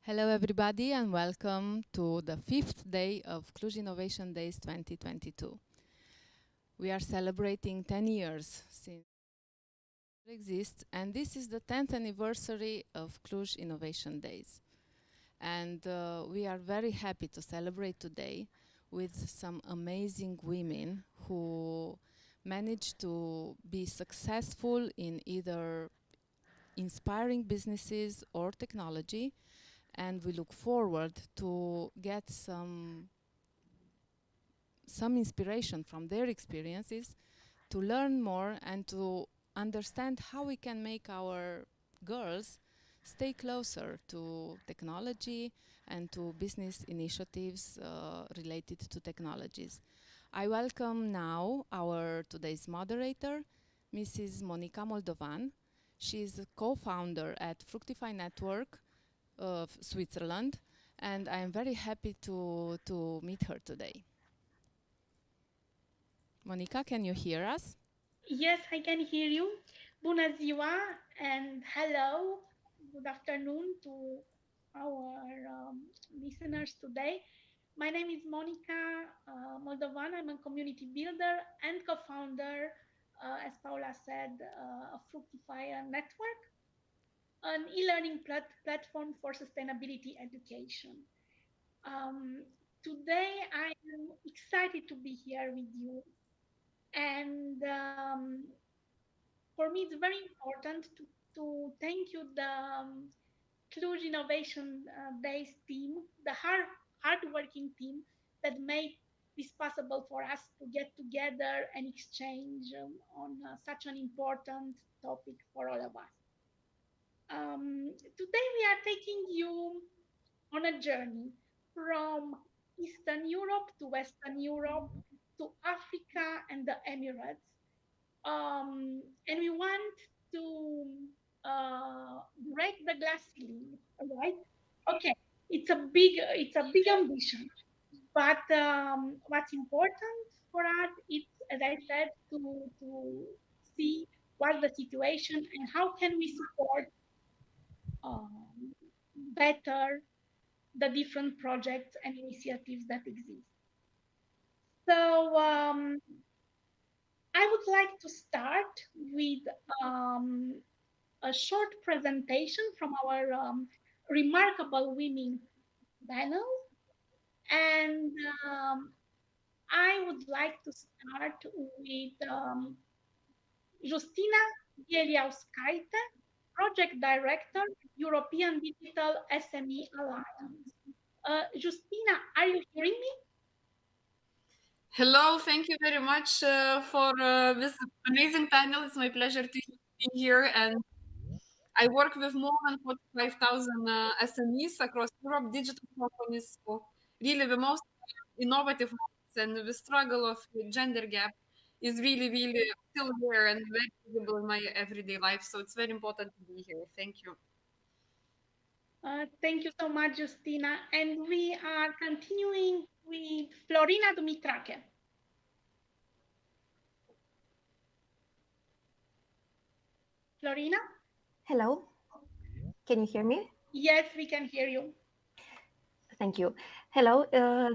Hello, everybody, and welcome to the fifth day of Cluj Innovation Days 2022. We are celebrating 10 years since it exists, and this is the 10th anniversary of Cluj Innovation Days. And we are very happy to celebrate today with some amazing women who managed to be successful in either inspiring businesses or technology, and we look forward to get some inspiration from their experiences to learn more and to understand how we can make our girls stay closer to technology and to business initiatives related to technologies. I welcome now our today's moderator, Mrs. Monica Moldovan. She is a co-founder at Fructify Network of Switzerland, and I am very happy to meet her today. Monica, can you hear us? Yes, I can hear you. Bună ziua and hello. Good afternoon to our listeners today. My name is Monica Moldovan. I'm a community builder and co-founder, as Paula said, of Fructify Network, an e-learning platform for sustainability education. Um, Today, I am excited to be here with you. And for me, it's very important to thank you, the Cluj Innovation Days team, the hardworking team that made this possible for us to get together and exchange on such an important topic for all of us. Today, we are taking you on a journey from Eastern Europe to Western Europe to Africa and the Emirates, and we want to break the glass ceiling, right? Okay, it's a big ambition, but what's important for us is, as I said, to see what's the situation and how can we support um, better the different projects and initiatives that exist. So I would like to start with um, a short presentation from our remarkable women panel. And I would like to start with Justina Bieliauskaite, Project Director, European Digital SME Alliance. Justina, are you hearing me? Hello, thank you very much for this amazing panel. It's my pleasure to be here. And I work with more than 45,000 SMEs across Europe, digital companies. So really, the most innovative ones, and the struggle of the gender gap is really, really still there and very visible in my everyday life. So it's very important to be here. Thank you. Thank you so much, Justina. And we are continuing with Florina Dumitrache. Florina? Hello, can you hear me? Yes, we can hear you. Thank you. Hello,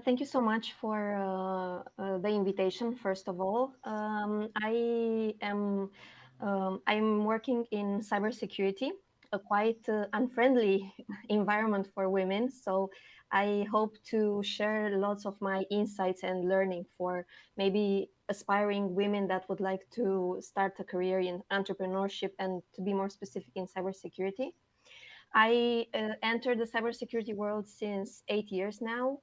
thank you so much for the invitation. First of all, I'm working in cybersecurity, a quite unfriendly environment for women. So I hope to share lots of my insights and learning for maybe aspiring women that would like to start a career in entrepreneurship and to be more specific in cybersecurity. I entered the cybersecurity world since 8 years now.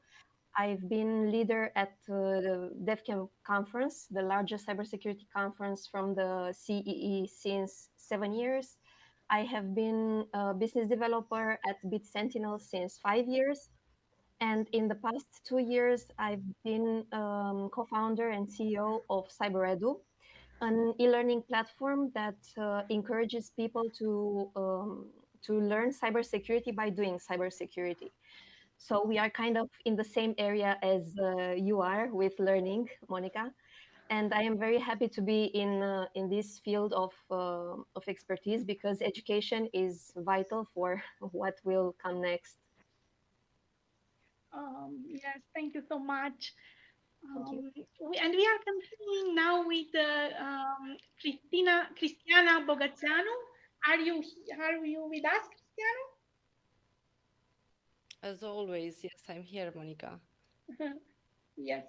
I've been leader at the DevCamp conference, the largest cybersecurity conference from the CEE since 7 years. I have been a business developer at BitSentinel since 5 years. And in the past 2 years, I've been co-founder and CEO of CyberEdu, an e-learning platform that encourages people to learn cybersecurity by doing cybersecurity. So we are kind of in the same area as you are with learning, Monica. And I am very happy to be in this field of expertise because education is vital for what will come next. Yes, thank you so much. Thank you. And we are continuing now with Cristiana Bogaziano. Are you with us, As always, yes, I'm here, Monica. Cristiano? Yes.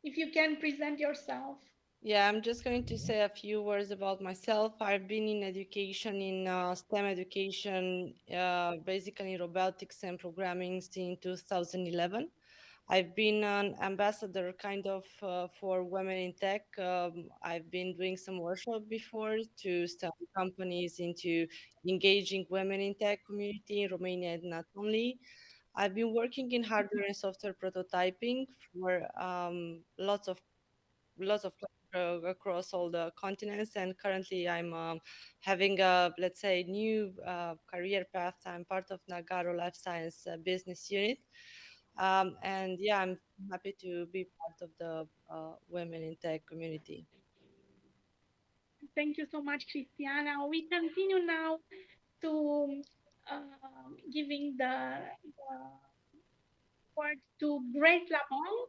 If you can present yourself. Yeah, I'm just going to say a few words about myself. I've been in education, in STEM education, basically in robotics and programming since 2011. I've been an ambassador kind of for women in tech. I've been doing some workshop before to start companies into engaging women in tech community in Romania and not only. I've been working in hardware and software prototyping for lots of across all the continents, and currently I'm having a, let's say, new career path. I'm part of Nagaro Life Science business unit, and yeah, I'm happy to be part of the women in tech community. Thank you so much, Cristiana. We continue now to giving the word to Grace Labon.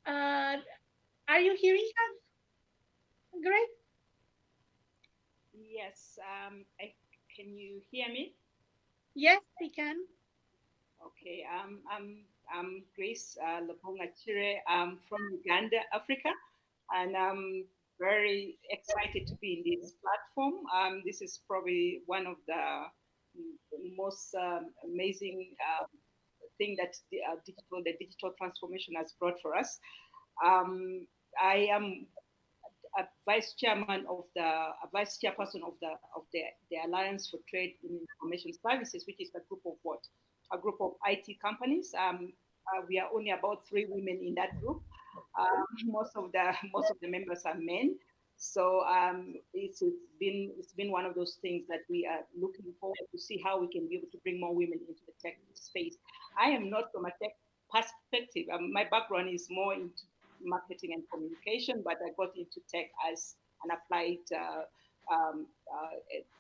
Uh, are you hearing us, Grace? Yes, can you hear me? Yes, we can. Okay, I'm Grace Labonga Chire. I'm from Uganda, Africa, and I'm very excited to be in this platform. This is probably one of the most amazing thing that the digital transformation has brought for us. Um, I am a vice chairperson of the Alliance for Trade in Information Services, which is a group of what? A group of IT companies. We are only about 3 women in that group. Most of the members are men. So it's been one of those things that we are looking forward to see how we can be able to bring more women into the tech space. I am not from a tech perspective. My background is more into marketing and communication, but I got into tech as an applied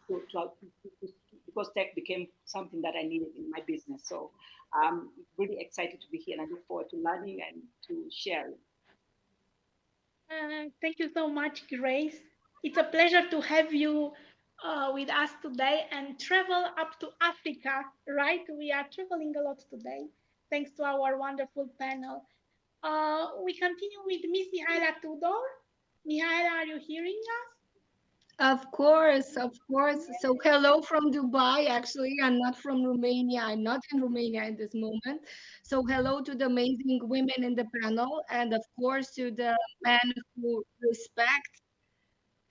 because tech became something that I needed in my business. So I'm really excited to be here and I look forward to learning and to sharing. Thank you so much, Grace. It's a pleasure to have you with us today and travel up to Africa, right? We are traveling a lot today, thanks to our wonderful panel. We continue with Miss Mihaela Tudor. Mihaela, are you hearing us? Of course, of course. So hello from Dubai. Actually, I'm not from Romania. I'm not in Romania at this moment. So hello to the amazing women in the panel, and of course to the men who respect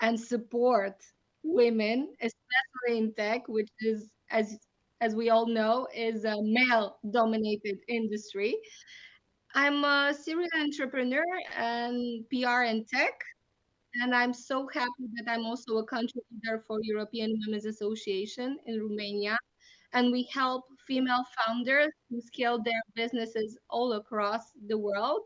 and support women, especially in tech, which is, as we all know, is a male-dominated industry. I'm a serial entrepreneur and PR and tech. And I'm so happy that I'm also a country leader for European Women's Association in Romania. And we help female founders to scale their businesses all across the world.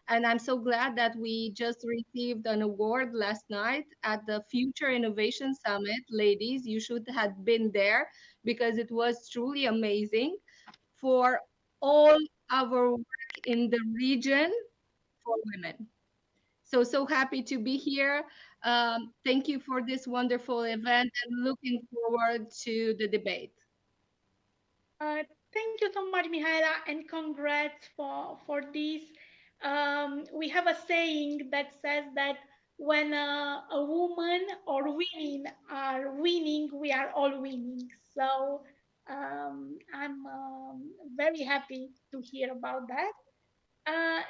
And I'm so glad that we just received an award last night at the Future Innovation Summit. Ladies, you should have been there because it was truly amazing for all our work in the region for women. So happy to be here. Thank you for this wonderful event and looking forward to the debate. Uh, Thank you so much, Mihaela, and congrats for this. We have a saying that says that when a woman or women are winning, we are all winning. So I'm very happy to hear about that.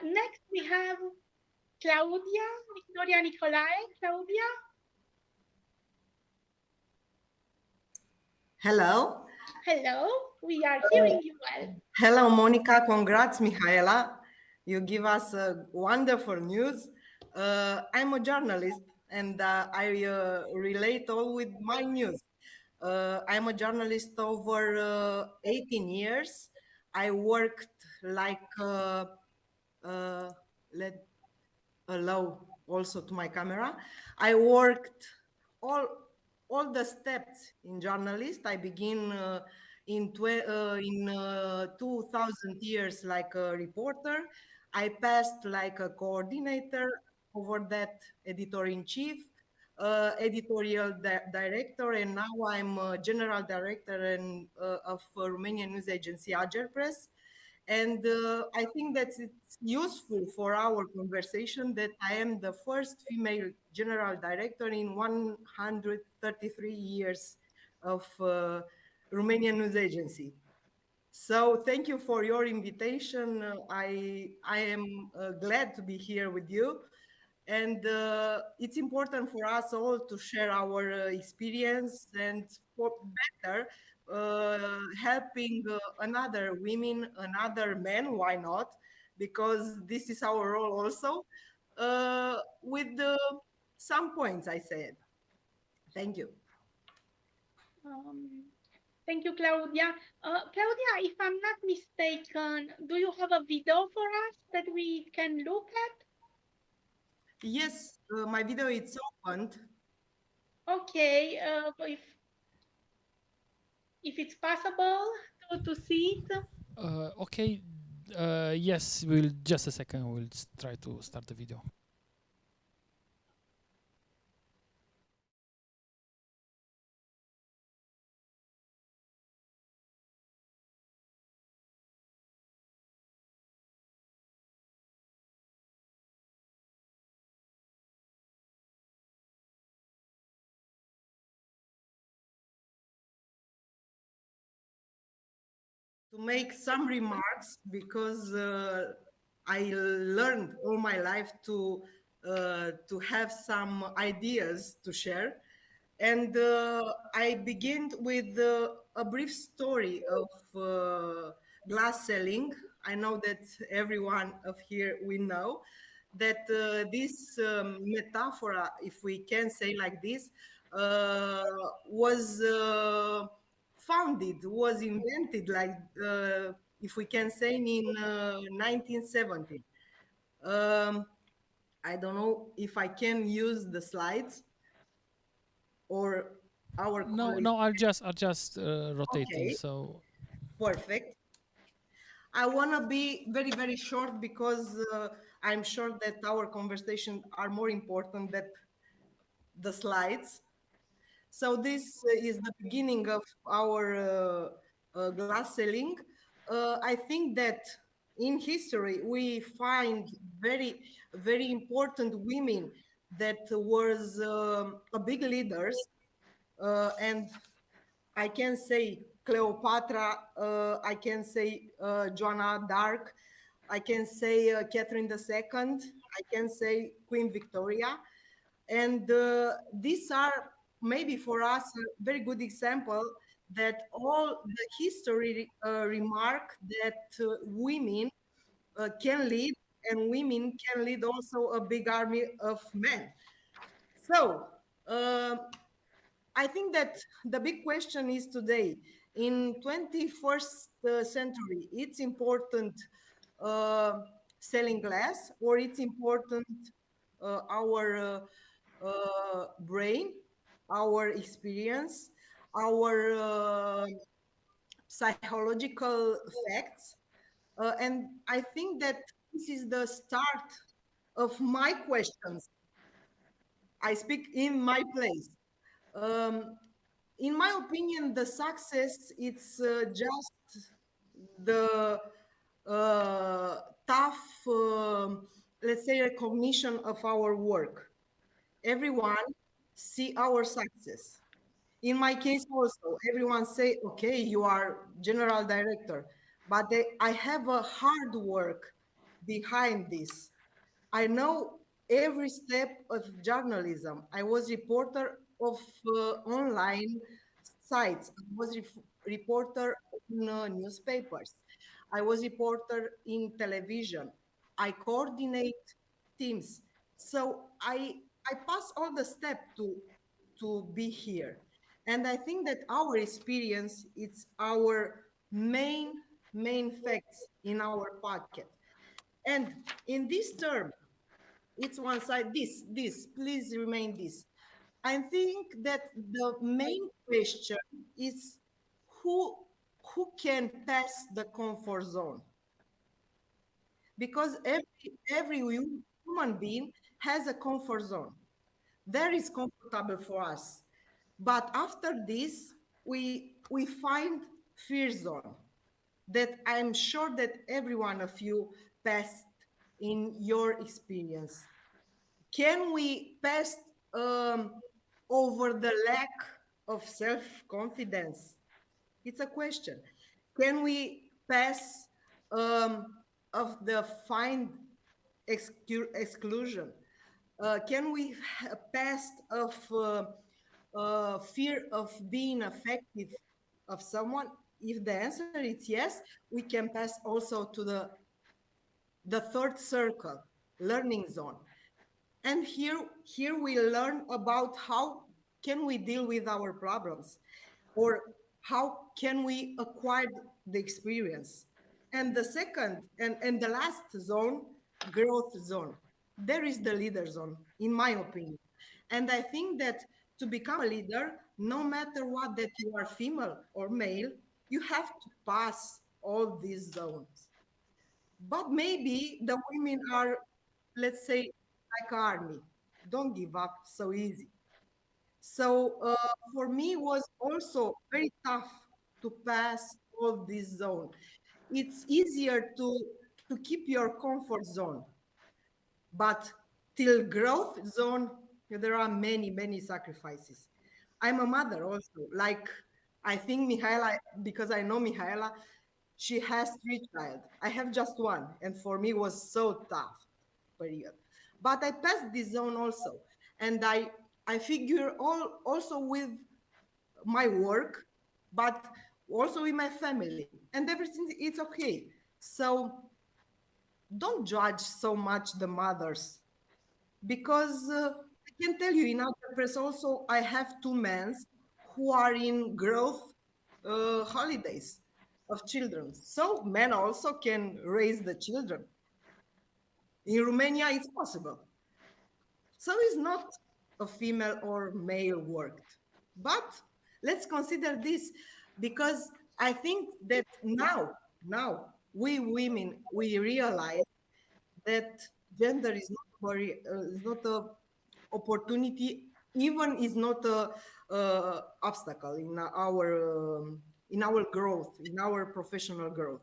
Next, we have Claudia, Victoria Nicolae. Claudia, Hello. hello. We are hearing you well. Hello, Monica. Congrats, Mihaela. You give us wonderful news. I'm a journalist and I relate all with my news. I'm a journalist over 18 years. I worked like, let allow also to my camera. I worked all all the steps in journalist. I begin in 2000 years like a reporter. I passed like a coordinator, over that editor-in-chief, editorial director, and now I'm general director of Romanian news agency Agerpress. And I think that it's useful for our conversation that I am the first female general director in 133 years of Romanian news agency. So thank you for your invitation. I am glad to be here with you. And it's important for us all to share our experience and for better helping another women, another men, why not? Because this is our role also. With some points I said. Thank you. Thank you, Claudia. Claudia, if I'm not mistaken, do you have a video for us that we can look at? Yes, my video is opened. Okay, if it's possible to see it. Okay. Yes, we'll just a second. We'll try to start the video. To make some remarks because I learned all my life to have some ideas to share, and I begin with a brief story of glass selling. I know that everyone of here we know that this metaphor, if we can say like this, was founded, was invented, like if we can say in 1970. I don't know if I can use the slides or our No, I'll just rotate Okay. it. So Perfect. I want to be very, very short because I'm sure that our conversation are more important than the slides. So this is the beginning of our glass selling. I think that in history we find very, very important women that was a big leaders, and I can say Cleopatra, I can say Joanna d'Arc, I can say Catherine II, I can say Queen Victoria. And these are maybe for us a very good example that all the history remark that women can lead, and women can lead also a big army of men. So I think that the big question is today, in 21st century, it's important selling glass, or it's important our brain, our experience, our psychological facts. And I think that this is the start of my questions. I speak in my place. Um, in my opinion, the success it's just the tough, let's say, recognition of our work. Everyone see our success. In my case, also, everyone say, "Okay, you are general director," but I have a hard work behind this. I know every step of journalism. I was reporter of online sites. I was reporter in newspapers. I was reporter in television. I coordinate teams. So I pass all the step to be here. And I think that our experience it's our main facts in our pocket. And in this term, it's one side, this, please remain this. I think that the main question is who who can pass the comfort zone, because every human being has a comfort zone. That is comfortable for us. But after this, we find fear zone that I'm sure that every one of you passed in your experience. Can we pass over the lack of self-confidence? It's a question. Can we pass of the find exclusion? Can we pass of fear of being effective of someone? If the answer is yes, we can pass also to the third circle, learning zone. And here we learn about how can we deal with our problems, or how can we acquire the experience. And the second and the last zone, growth zone, there is the leader zone, in my opinion. And I think that to become a leader, no matter what, that you are female or male, you have to pass all these zones. But maybe the women are, let's say, like army, don't give up so easy. So for me, it was also very tough to pass all this zone. It's easier to keep your comfort zone, but till growth zone, there are many sacrifices. I'm a mother also. Like, I think Mihaela, because I know Mihaela, she has 3 children. I have just one, and for me it was so tough period. But I passed this zone also, and I figure also with my work, but also with my family, and everything is okay. So don't judge so much the mothers, because I can tell you in other press also, I have 2 men who are in growth holidays of children. So men also can raise the children. In Romania, it's possible. So it's not a female or male worked. But let's consider this, because I think that now we women, we realize that gender is not a opportunity, even is not a obstacle in our growth, in our professional growth.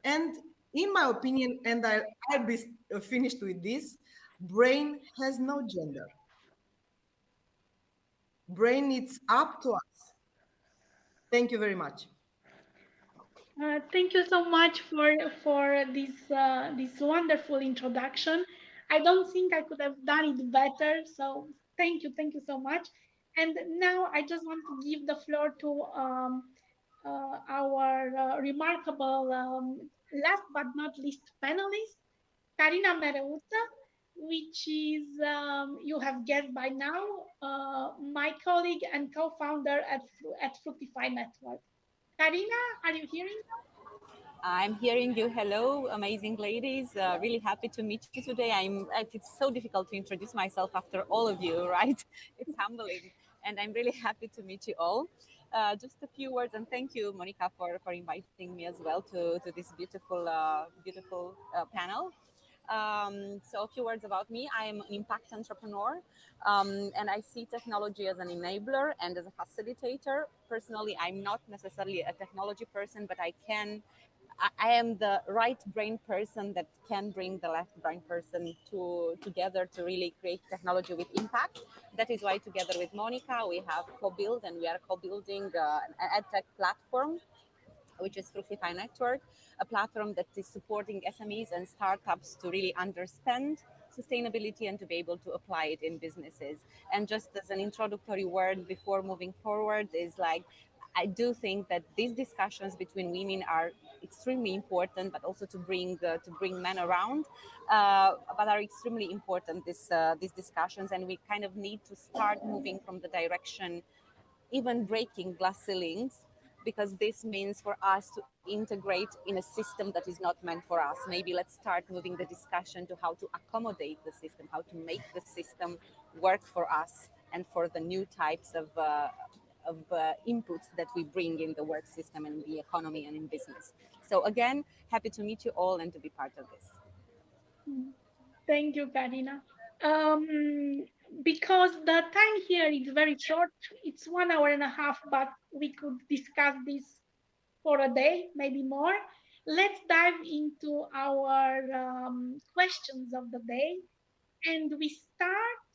And in my opinion, and I'll be finished with this, brain has no gender. Brain, it's up to us. Thank you very much. Thank you so much for this wonderful introduction. I don't think I could have done it better. So thank you so much. And now I just want to give the floor to our remarkable last but not least panelist, Karina Mereuță, which is you have guessed by now, my colleague and co-founder at Fructify Network. Karina, are you hearing us? I'm hearing you. Hello, amazing ladies. Really happy to meet you today. It's so difficult to introduce myself after all of you, right? It's humbling. And I'm really happy to meet you all. Just a few words, and thank you, Monica, for inviting me as well to this beautiful panel. So a few words about me. I am an impact entrepreneur, and I see technology as an enabler and as a facilitator. Personally, I'm not necessarily a technology person, but I am the right brain person that can bring the left brain person together to really create technology with impact. That is why together with Monica, we have co-built and we are co-building an edtech platform, which is Fructify Network, a platform that is supporting SMEs and startups to really understand sustainability and to be able to apply it in businesses. And just as an introductory word before moving forward is like, I do think that these discussions between women are extremely important, but also to bring men around, but are extremely important, these discussions. And we kind of need to start moving from the direction, even breaking glass ceilings, because this means for us to integrate in a system that is not meant for us. Maybe let's start moving the discussion to how to accommodate the system, how to make the system work for us and for the new types of of inputs that we bring in the work system and the economy and in business. So again, happy to meet you all and to be part of this. Thank you, Karina. Because the time here is very short, it's 1 hour and a half, but we could discuss this for a day, maybe more. Let's dive into our questions of the day. And we start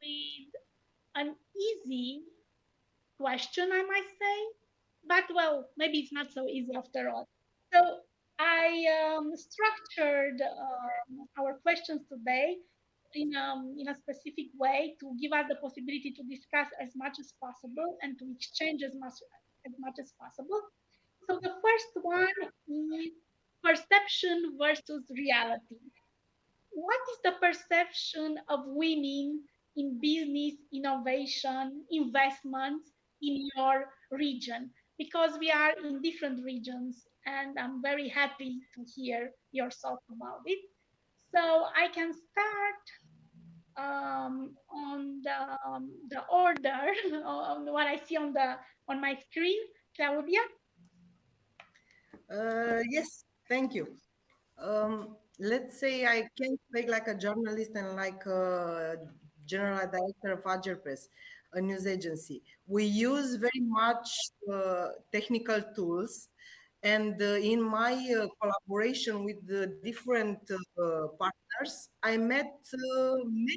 with an easy question, I might say, but well, maybe it's not so easy after all. So I structured our questions today in a specific way to give us the possibility to discuss as much as possible and to exchange as much as possible. So the first one is perception versus reality. What is the perception of women in business, innovation, investments in your region? Because we are in different regions, and I'm very happy to hear your thoughts about it. So I can start on the order on what I see on my screen. Claudia? Yes, thank you. Let's say I can speak like a journalist and like a general director of Agerpress, a news agency. We use very much technical tools, and in my collaboration with the different partners, I met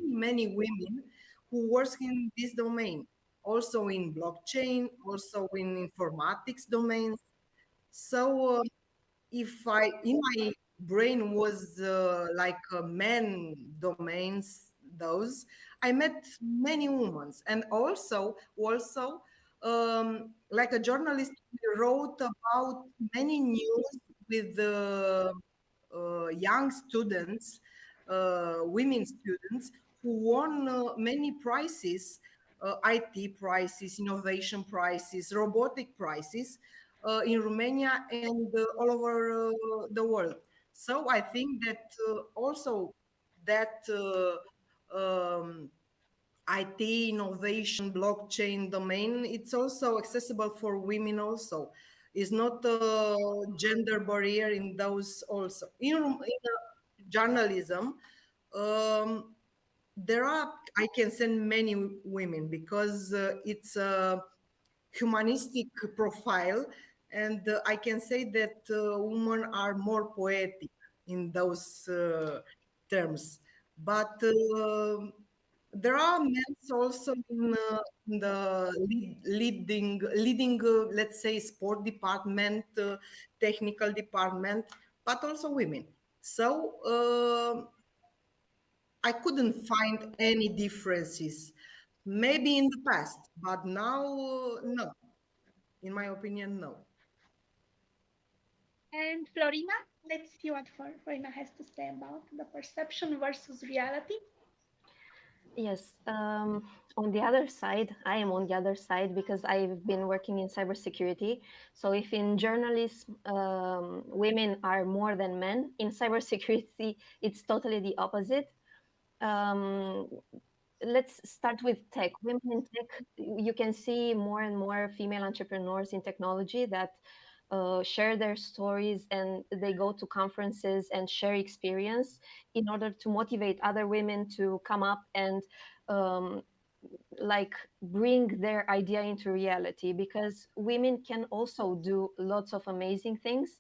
many women who work in this domain, also in blockchain, also in informatics domains. So if I in my brain was like men domains, those I met many women, and also like a journalist, we wrote about many news with young students, women students who won many prizes, IT prizes, innovation prizes, robotic prizes in Romania and all over the world. So I think that also that IT innovation blockchain domain, it's also accessible for women also. It's not a gender barrier in those also. In journalism, um, there are, I can send many women because it's a humanistic profile, and I can say that women are more poetic in those terms. But there are men also in the leading, let's say, sport department, technical department, but also women. So I couldn't find any differences. Maybe in the past, but now, no. In my opinion, no. And Florina, let's see what Florina has to say about the perception versus reality. Yes. On the other side, I am on the other side because I've been working in cybersecurity. So if in journalism, women are more than men, in cybersecurity, it's totally the opposite. Let's start with tech. Women in tech, you can see more and more female entrepreneurs in technology that share their stories, and they go to conferences and share experience in order to motivate other women to come up and um, like bring their idea into reality, because women can also do lots of amazing things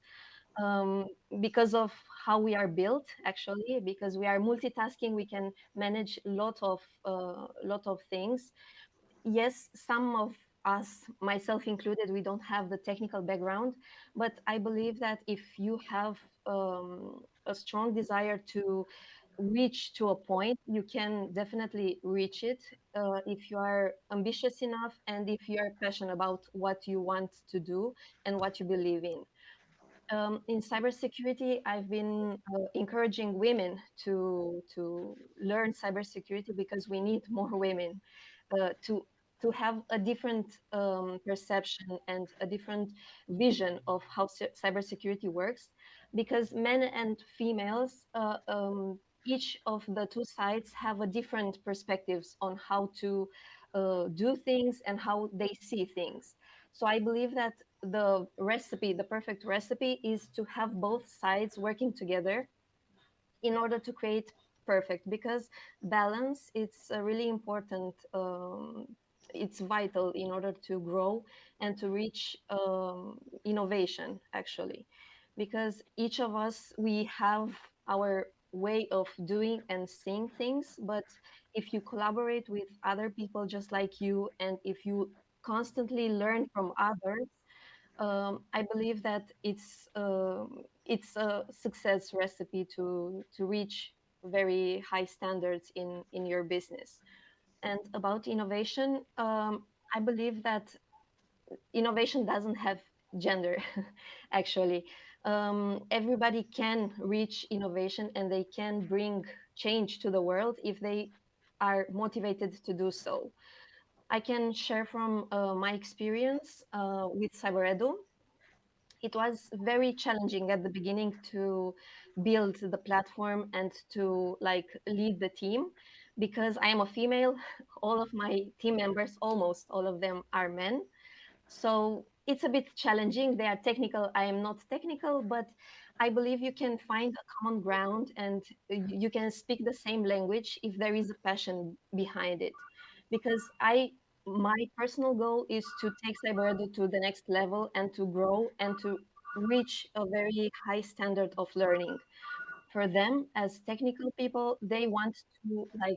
um, because of how we are built, actually, because we are multitasking. We can manage lot of things. Yes, some of us, myself included, we don't have the technical background, but I believe that if you have a strong desire to reach to a point, you can definitely reach it if you are ambitious enough and if you are passionate about what you want to do and what you believe in. In cybersecurity, I've been encouraging women to learn cybersecurity because we need more women to have a different perception and a different vision of how cybersecurity works. Because men and females, each of the two sides have a different perspectives on how to do things and how they see things. So I believe that the recipe, the perfect recipe, is to have both sides working together in order to create perfect, because balance, it's a really important, it's vital in order to grow and to reach innovation, actually, because each of us, we have our way of doing and seeing things. But if you collaborate with other people just like you, and if you constantly learn from others, I believe that it's a success recipe to reach very high standards in your business. And about innovation, I believe that innovation doesn't have gender. Actually, everybody can reach innovation, and they can bring change to the world if they are motivated to do so. I can share from my experience with CyberEdu. It was very challenging at the beginning to build the platform and to like lead the team, because I am a female. All of my team members, almost all of them, are men. So it's a bit challenging. They are technical, I am not technical, but I believe you can find a common ground, and you can speak the same language if there is a passion behind it. Because my personal goal is to take CyberEdu to the next level and to grow and to reach a very high standard of learning. For them, as technical people, they want to like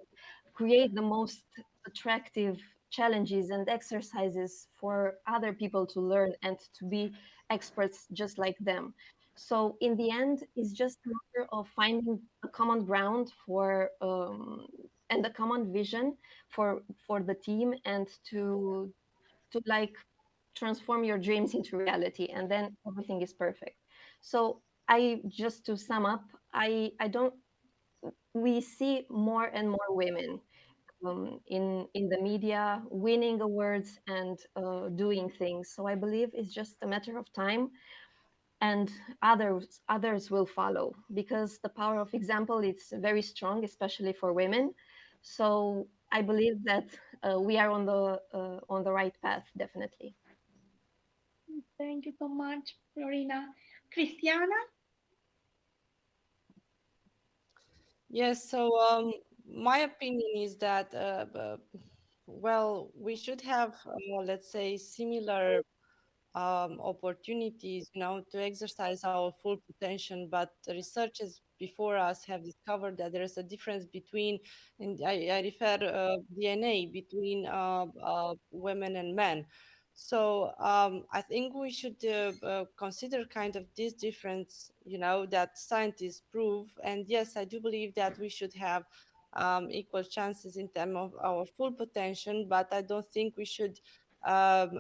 create the most attractive challenges and exercises for other people to learn and to be experts just like them. So in the end, it's just a matter of finding a common ground for and a common vision for the team, and to like transform your dreams into reality, and then everything is perfect. So I just to sum up, I don't we see more and more women in the media winning awards and doing things. So I believe it's just a matter of time, and others will follow, because the power of example, it's very strong, especially for women. So I believe that we are on the right path, definitely. Thank you so much, Florina. Cristiana? Yes, so my opinion is that, well, we should have, let's say, similar opportunities, to exercise our full potential. But the researchers before us have discovered that there is a difference between, and I refer DNA between women and men. So I think we should consider kind of this difference, that scientists prove. And yes, I do believe that we should have equal chances in terms of our full potential, but I don't think we should um,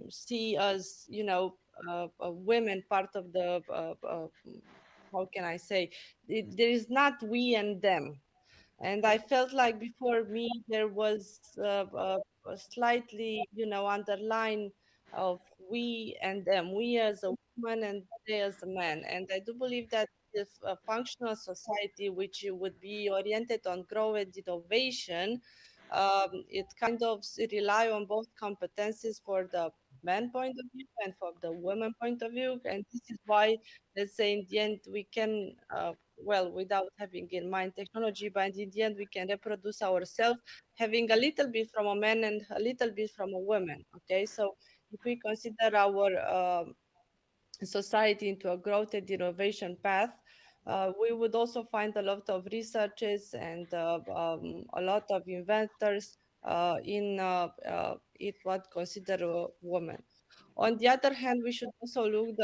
see as women part of the how can I say, there is not we and them. And I felt like before me there was a slightly underline of we and them, we as a woman and they as a man. And I do believe that if a functional society which would be oriented on growth and innovation, it kind of rely on both competencies for the man point of view and for the woman point of view. And this is why, let's say, in the end we can well, without having in mind technology, but in the end we can reproduce ourselves having a little bit from a man and a little bit from a woman. Okay, so if we consider our society into a growth and innovation path, we would also find a lot of researchers and a lot of inventors in what consider women. On the other hand, we should also look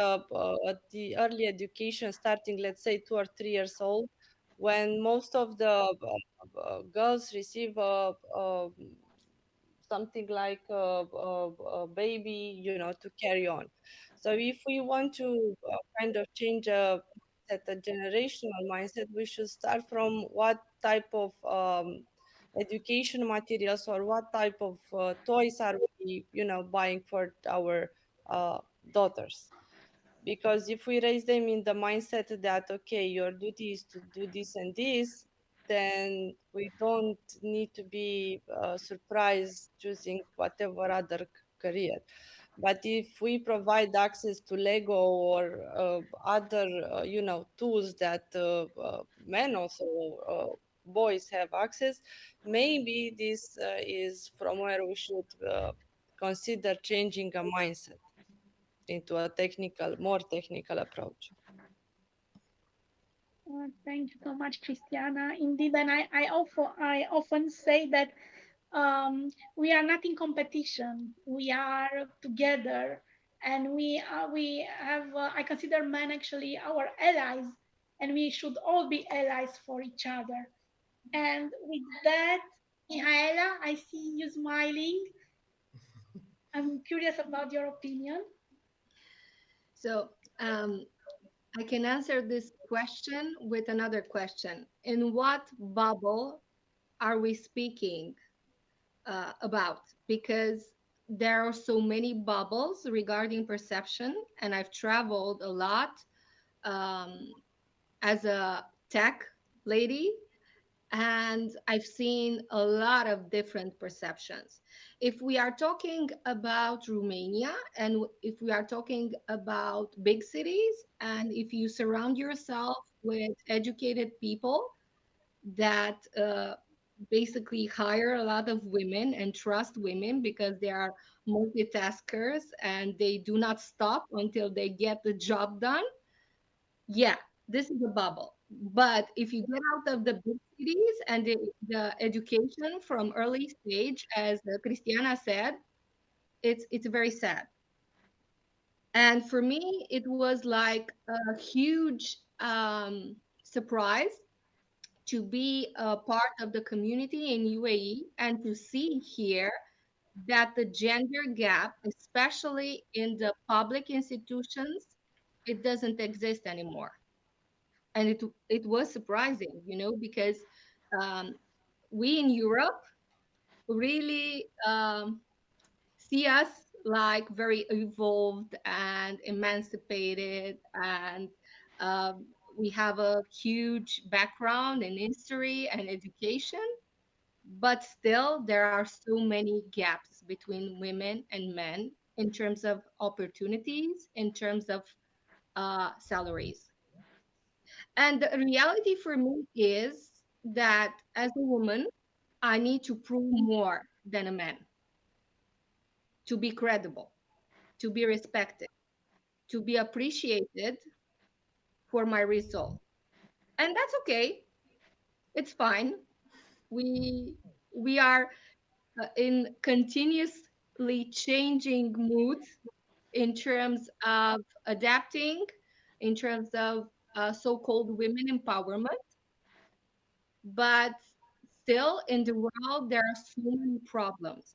at the early education starting, let's say, 2 or 3 years old, when most of the girls receive something like a baby, to carry on. So if we want to kind of change a generational mindset, we should start from what type of education materials or what type of toys are we, buying for our uh, daughters. Because if we raise them in the mindset that, okay, your duty is to do this and this, then we don't need to be surprised choosing whatever other career. But if we provide access to Lego or other, tools that men also, boys have access, maybe this is from where we should consider changing a mindset into a more technical approach. Thank you so much, Christiana. Indeed, and I often say that we are not in competition. We are together, and we have. I consider men actually our allies, and we should all be allies for each other. And with that, Mihaela, I see you smiling. I'm curious about your opinion. So I can answer this question with another question. In what bubble are we speaking about? Because there are so many bubbles regarding perception, and I've traveled a lot as a tech lady, and I've seen a lot of different perceptions. If we are talking about Romania, and if we are talking about big cities, and if you surround yourself with educated people that basically hire a lot of women and trust women because they are multitaskers and they do not stop until they get the job done, yeah, this is a bubble. But if you get out of the big cities and the education from early stage, as Christiana said, it's very sad. And for me, it was like a huge surprise to be a part of the community in UAE and to see here that the gender gap, especially in the public institutions, it doesn't exist anymore. And it was surprising, because um, we in Europe really see us like very evolved and emancipated, and we have a huge background in history and education, but still there are so many gaps between women and men in terms of opportunities, in terms of salaries. And the reality for me is that as a woman, I need to prove more than a man to be credible, to be respected, to be appreciated for my result. And that's okay. It's fine. We we are in continuously changing moods in terms of adapting, in terms of so-called women empowerment. But still, in the world, there are so many problems.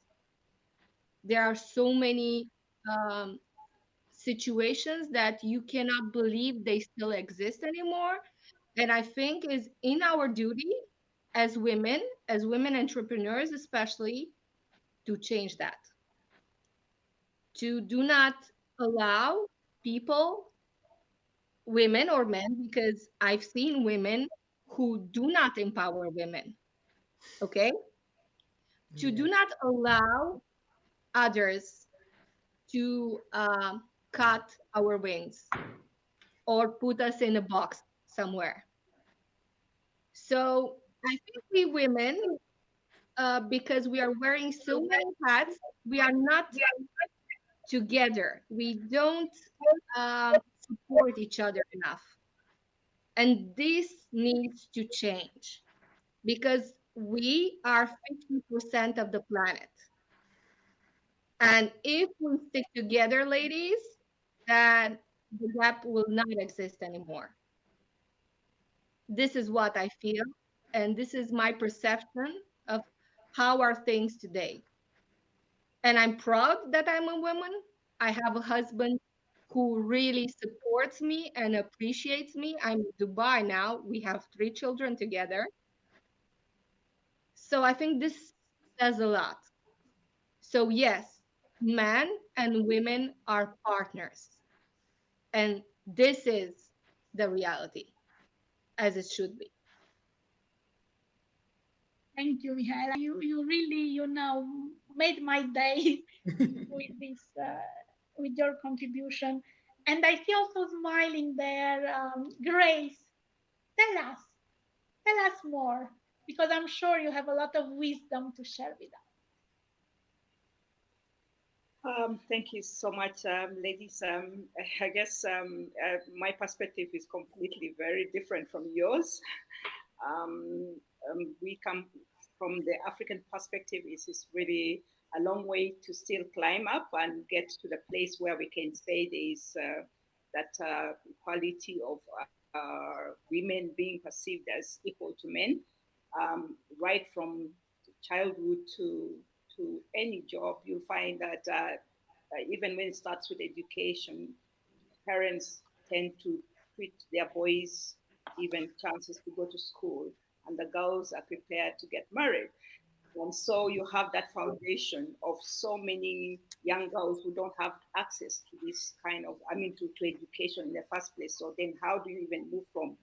There are so many um, situations that you cannot believe they still exist anymore. And I think is in our duty as women entrepreneurs, especially, to change that, to do not allow people, women or men, because I've seen women who do not empower women, okay? To do Yes. not allow others to cut our wings or put us in a box somewhere. So I think we women, because we are wearing so many hats, we are not together. We don't support each other enough. And this needs to change because we are 50% of the planet. And if we stick together, ladies, then the gap will not exist anymore. This is what I feel, and this is my perception of how are things today. And I'm proud that I'm a woman. I have a husband who really supports me and appreciates me. I'm in Dubai now. We have 3 children together. So I think this says a lot. So, yes, men and women are partners. And this is the reality as it should be. Thank you, Mihaela. You really, made my day with with your contribution. And I see also smiling there, Grace. Tell us, tell us more, because I'm sure you have a lot of wisdom to share with us. Thank you so much, ladies. I guess my perspective is completely very different from yours. We come from the African perspective. It is really a long way to still climb up and get to the place where we can say there is that equality of women being perceived as equal to men, right from childhood to any job. You'll find that even when it starts with education, parents tend to treat their boys even chances to go to school, and the girls are prepared to get married. And so you have that foundation of so many young girls who don't have access to this kind of, to education in the first place. So then how do you even move from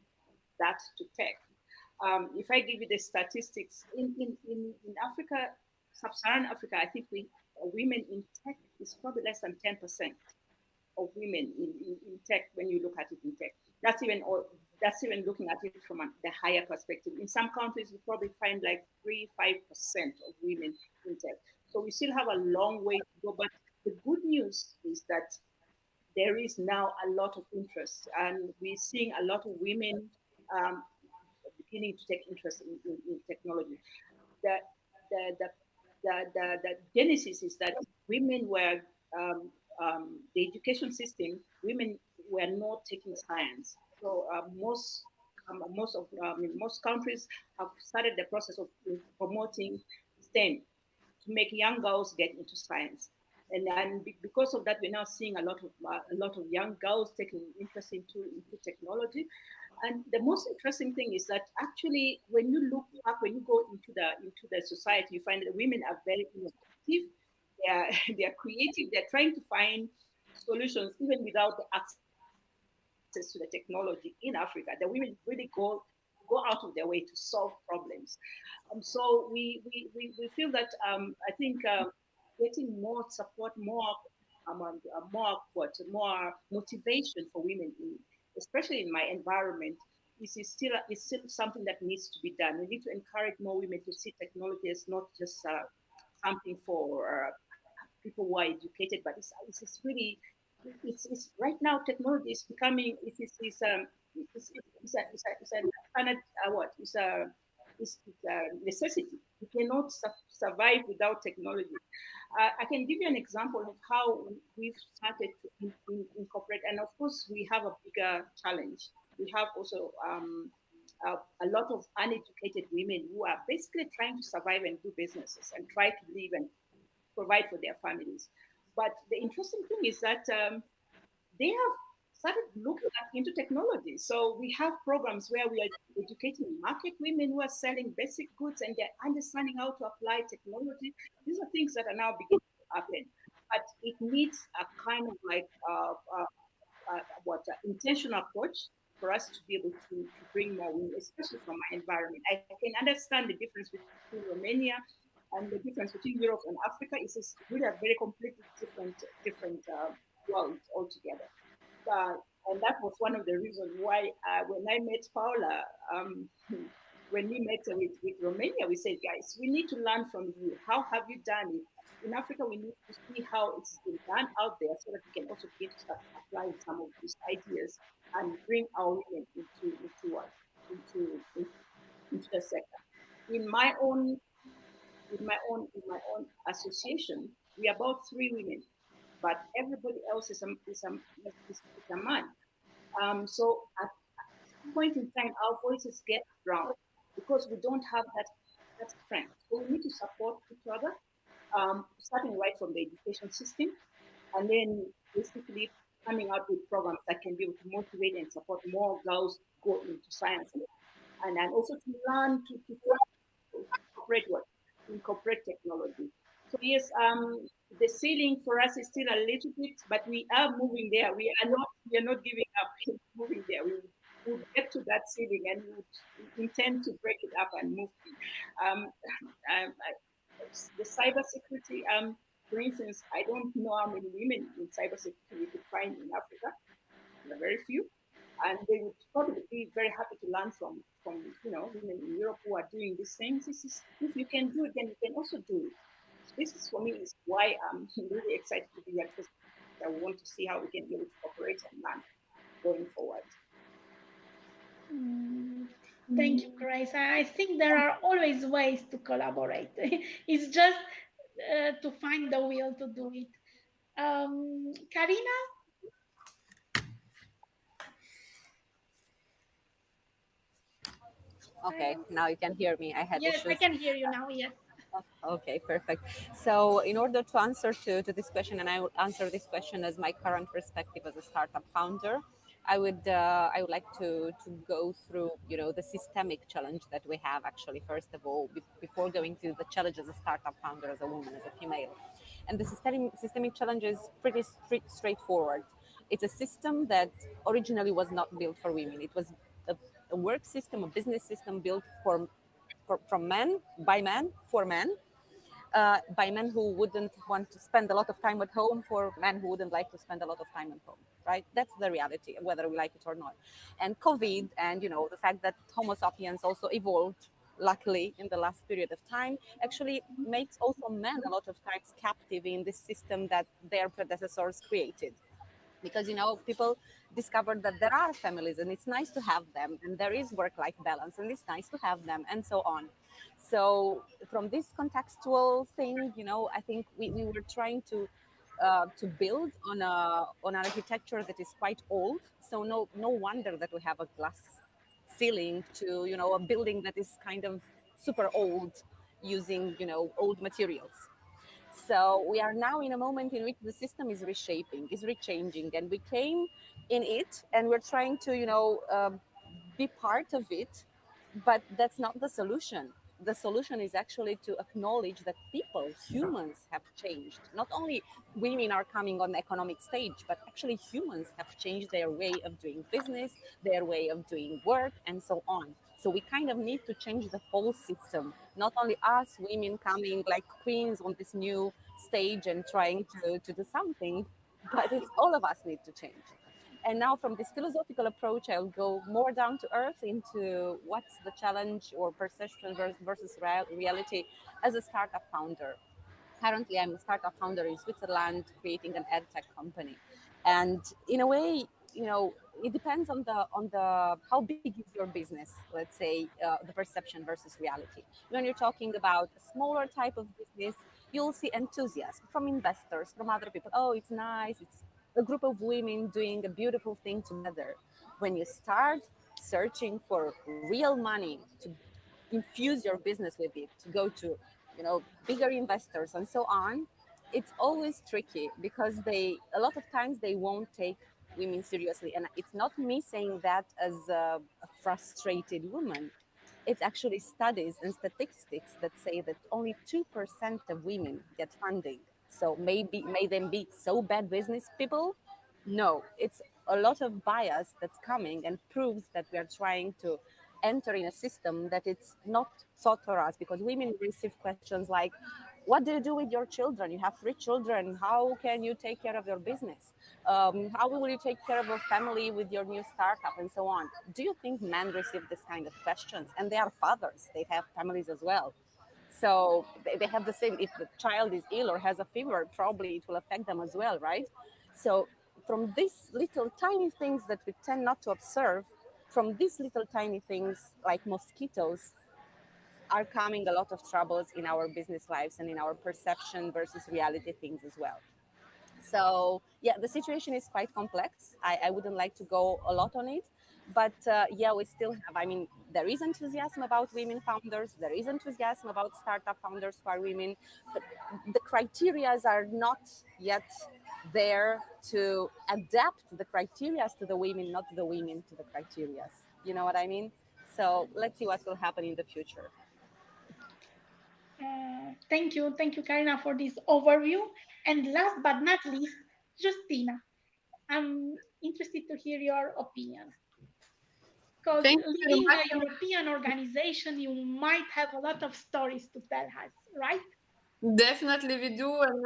that to tech? If I give you the statistics, in Africa, sub-Saharan Africa, I think women in tech is probably less than 10% of women in tech when you look at it in tech. That's even looking at it from the higher perspective. In some countries, you probably find like 3-5% of women in tech. So we still have a long way to go. But the good news is that there is now a lot of interest, and we're seeing a lot of women beginning to take interest in technology. The, the, the, the genesis is that women were, the education system, women were not taking science. So most countries have started the process of promoting STEM to make young girls get into science. And because of that, we're now seeing a lot of young girls taking interest into technology. And the most interesting thing is that actually, when you look back, when you go into the society, you find that women are very innovative. They are creative. They're trying to find solutions even without the access to the technology in Africa. The women really go out of their way to solve problems. So we feel that I think getting more support, more motivation for women, especially in my environment, is still something that needs to be done. We need to encourage more women to see technology as not just something for people who are educated, but it's really right now technology is becoming it's a standard it's a necessity. You cannot survive without technology. I can give you an example of how we've started to incorporate, and of course we have a bigger challenge. We have also a lot of uneducated women who are basically trying to survive and do businesses and try to live and provide for their families. But the interesting thing is that they have started looking into technology. So we have programs where we are educating market women who are selling basic goods, and they're understanding how to apply technology. These are things that are now beginning to happen, but it needs a kind of like intentional approach for us to be able to bring more women, especially from my environment. I can understand the difference between Romania and the difference between Europe and Africa. Is really a very completely different world altogether. And that was one of the reasons why when I met Paula, when we met with Romania, we said, guys, we need to learn from you. How have you done it? In Africa, we need to see how it's been done out there so that we can also begin to start applying some of these ideas and bring our women into the sector. In my own association, we are about 3 women, but everybody else is a man. So at some point in time, our voices get drowned because we don't have that strength. So we need to support each other, starting right from the education system, and then basically coming up with programs that can be able to motivate and support more girls go into science, and also to learn to incorporate technology. So yes, the ceiling for us is still a little bit, but we are moving there. We are not giving up. We're moving there. would get to that ceiling and would intend to break it up and move. The cybersecurity, for instance, I don't know how many women in cybersecurity we could find in Africa. There are very few, and they would probably be very happy to learn from women in Europe who are doing these things. This is, if you can do it, then you can also do it. So this is, for me, is why I'm really excited to be here, because I want to see how we can be able to cooperate and learn going forward. Thank you, Grace. I think there are always ways to collaborate. It's just to find the will to do it. Karina? Okay, now you can hear me. I had Yes, issues. I can hear you now. Yes. Okay, perfect. So in order to answer to this question, and I will answer this question as my current perspective as a startup founder, I would like to go through the systemic challenge that we have actually, first of all, before going to the challenge as a startup founder, as a woman, as a female. And the systemic challenge is pretty straightforward. It's a system that originally was not built for women. It was a work system, a business system built from men, by men, for men, by men who wouldn't want to spend a lot of time at home, for men who wouldn't like to spend a lot of time at home, right? That's the reality, whether we like it or not. And COVID and the fact that Homo sapiens also evolved, luckily, in the last period of time, actually makes also men a lot of times captive in this system that their predecessors created. Because people discovered that there are families and it's nice to have them, and there is work-life balance and it's nice to have them, and so on. So from this contextual thing, I think we were trying to build on an architecture that is quite old. So no wonder that we have a glass ceiling to a building that is kind of super old, using old materials. So we are now in a moment in which the system is reshaping, is rechanging, and we came in it, and we're trying to, be part of it, but that's not the solution. The solution is actually to acknowledge that people, humans, have changed. Not only women are coming on the economic stage, but actually humans have changed their way of doing business, their way of doing work, and so on. So we kind of need to change the whole system. Not only us women coming like queens on this new stage and trying to do something, but it's all of us need to change. And now from this philosophical approach, I'll go more down to earth into what's the challenge or perception versus reality as a startup founder. Currently, I'm a startup founder in Switzerland, creating an edtech company. And in a way, it depends on the how big is your business. Let's say the perception versus reality. When you're talking about a smaller type of business, you'll see enthusiasm from investors, from other people. Oh, it's nice. It's a group of women doing a beautiful thing together. When you start searching for real money to infuse your business with it, to go to bigger investors and so on, it's always tricky, because a lot of times they won't take women seriously. And it's not me saying that as a frustrated woman. It's actually studies and statistics that say that only 2% of women get funding. So may them be so bad business people? No, it's a lot of bias that's coming and proves that we are trying to enter in a system that it's not thought for us. Because women receive questions like, what do you do with your children? You have 3 children. How can you take care of your business? How will you take care of your family with your new startup, and so on? Do you think men receive this kind of questions? And they are fathers. They have families as well. So they have the same. If the child is ill or has a fever, probably it will affect them as well, right? So from these little tiny things that we tend not to observe, from these little tiny things like mosquitoes, are coming a lot of troubles in our business lives and in our perception versus reality things as well. So yeah, the situation is quite complex. I wouldn't like to go a lot on it, but yeah, we still have, there is enthusiasm about women founders. There is enthusiasm about startup founders who are women, but the criterias are not yet there to adapt the criterias to the women, not the women to the criterias. You know what I mean? So let's see what will happen in the future. Thank you, Karina, for this overview. And last but not least, Justina, I'm interested to hear your opinion. Because Thank you very leading much. a European organization, you might have a lot of stories to tell us, right? Definitely we do. And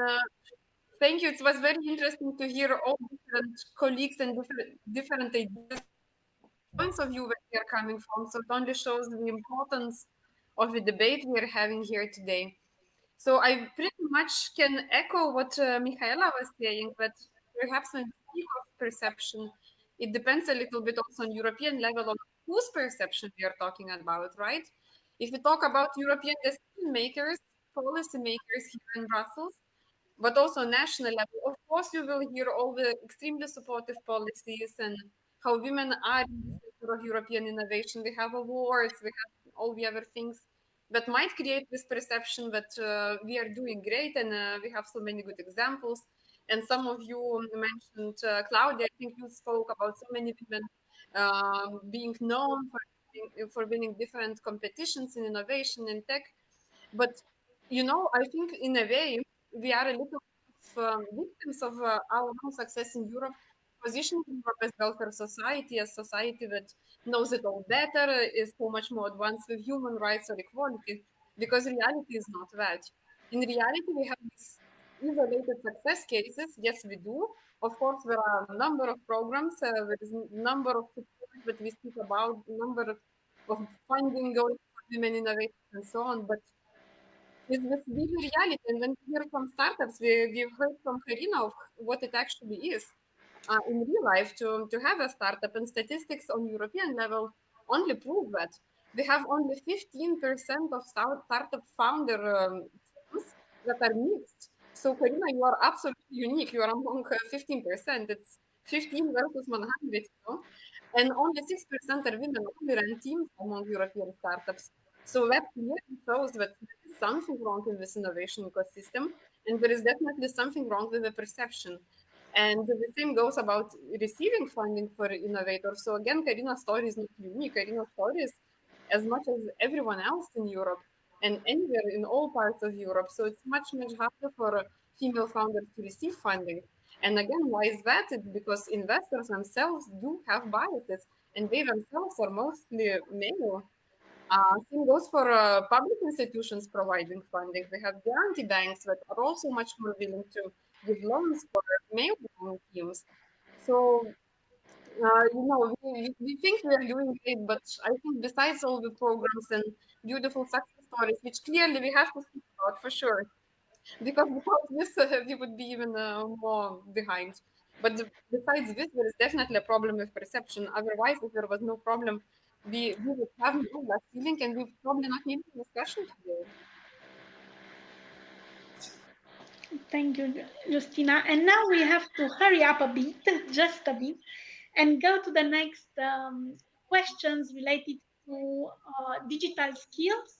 thank you. It was very interesting to hear all different colleagues and different ideas, points of view where they are coming from. So it only shows the importance of the debate we are having here today. So I pretty much can echo what Michaela was saying, but perhaps when we speak of perception, it depends a little bit also on European level on whose perception we are talking about, right? If we talk about European decision makers, policy makers here in Brussels, but also national level, of course, you will hear all the extremely supportive policies and how women are in the center of European innovation. We have awards, we have all the other things that might create this perception that we are doing great and we have so many good examples. And some of you mentioned, Claudia, I think you spoke about so many women being known for winning different competitions in innovation and tech. But, you know, I think in a way, we are a little victims of our own success in Europe, positioning Europe as welfare society, a society that knows it all better, is so much more advanced with human rights or equality, because reality is not that. In reality, we have these isolated success cases. Yes, we do. Of course, there are a number of programs, there is a number of support that we speak about, number of funding going for women innovation and so on. But is this really reality? And when we hear from startups, we've heard from Karina of what it actually is in real life to have a startup. And statistics on European level only prove that. We have only 15% of startup founder teams that are mixed. So Karina, you are absolutely unique. You are among 15%. It's 15 versus 100, you know? And only 6% are women only run teams among European startups. So that clearly shows that there is something wrong in this innovation ecosystem, and there is definitely something wrong with the perception. And the same goes about receiving funding for innovators. So again, Karina's story is not unique. Karina's story is as much as everyone else in Europe and anywhere in all parts of Europe. So it's much, much harder for female founders to receive funding. And again, why is that? It's because investors themselves do have biases, and they themselves are mostly male. Same goes for public institutions providing funding. We have guarantee banks that are also much more willing to give loans for male teams. So, you know, we think we are doing great, but I think besides all the programs and beautiful success stories, which clearly we have to speak about for sure, because without this, we would be even more behind. But besides this, there is definitely a problem with perception. Otherwise, if there was no problem, we would have no glass ceiling and we would probably not need a discussion today. Thank you, Justina. And now we have to hurry up a bit, just a bit, and go to the next questions related to digital skills.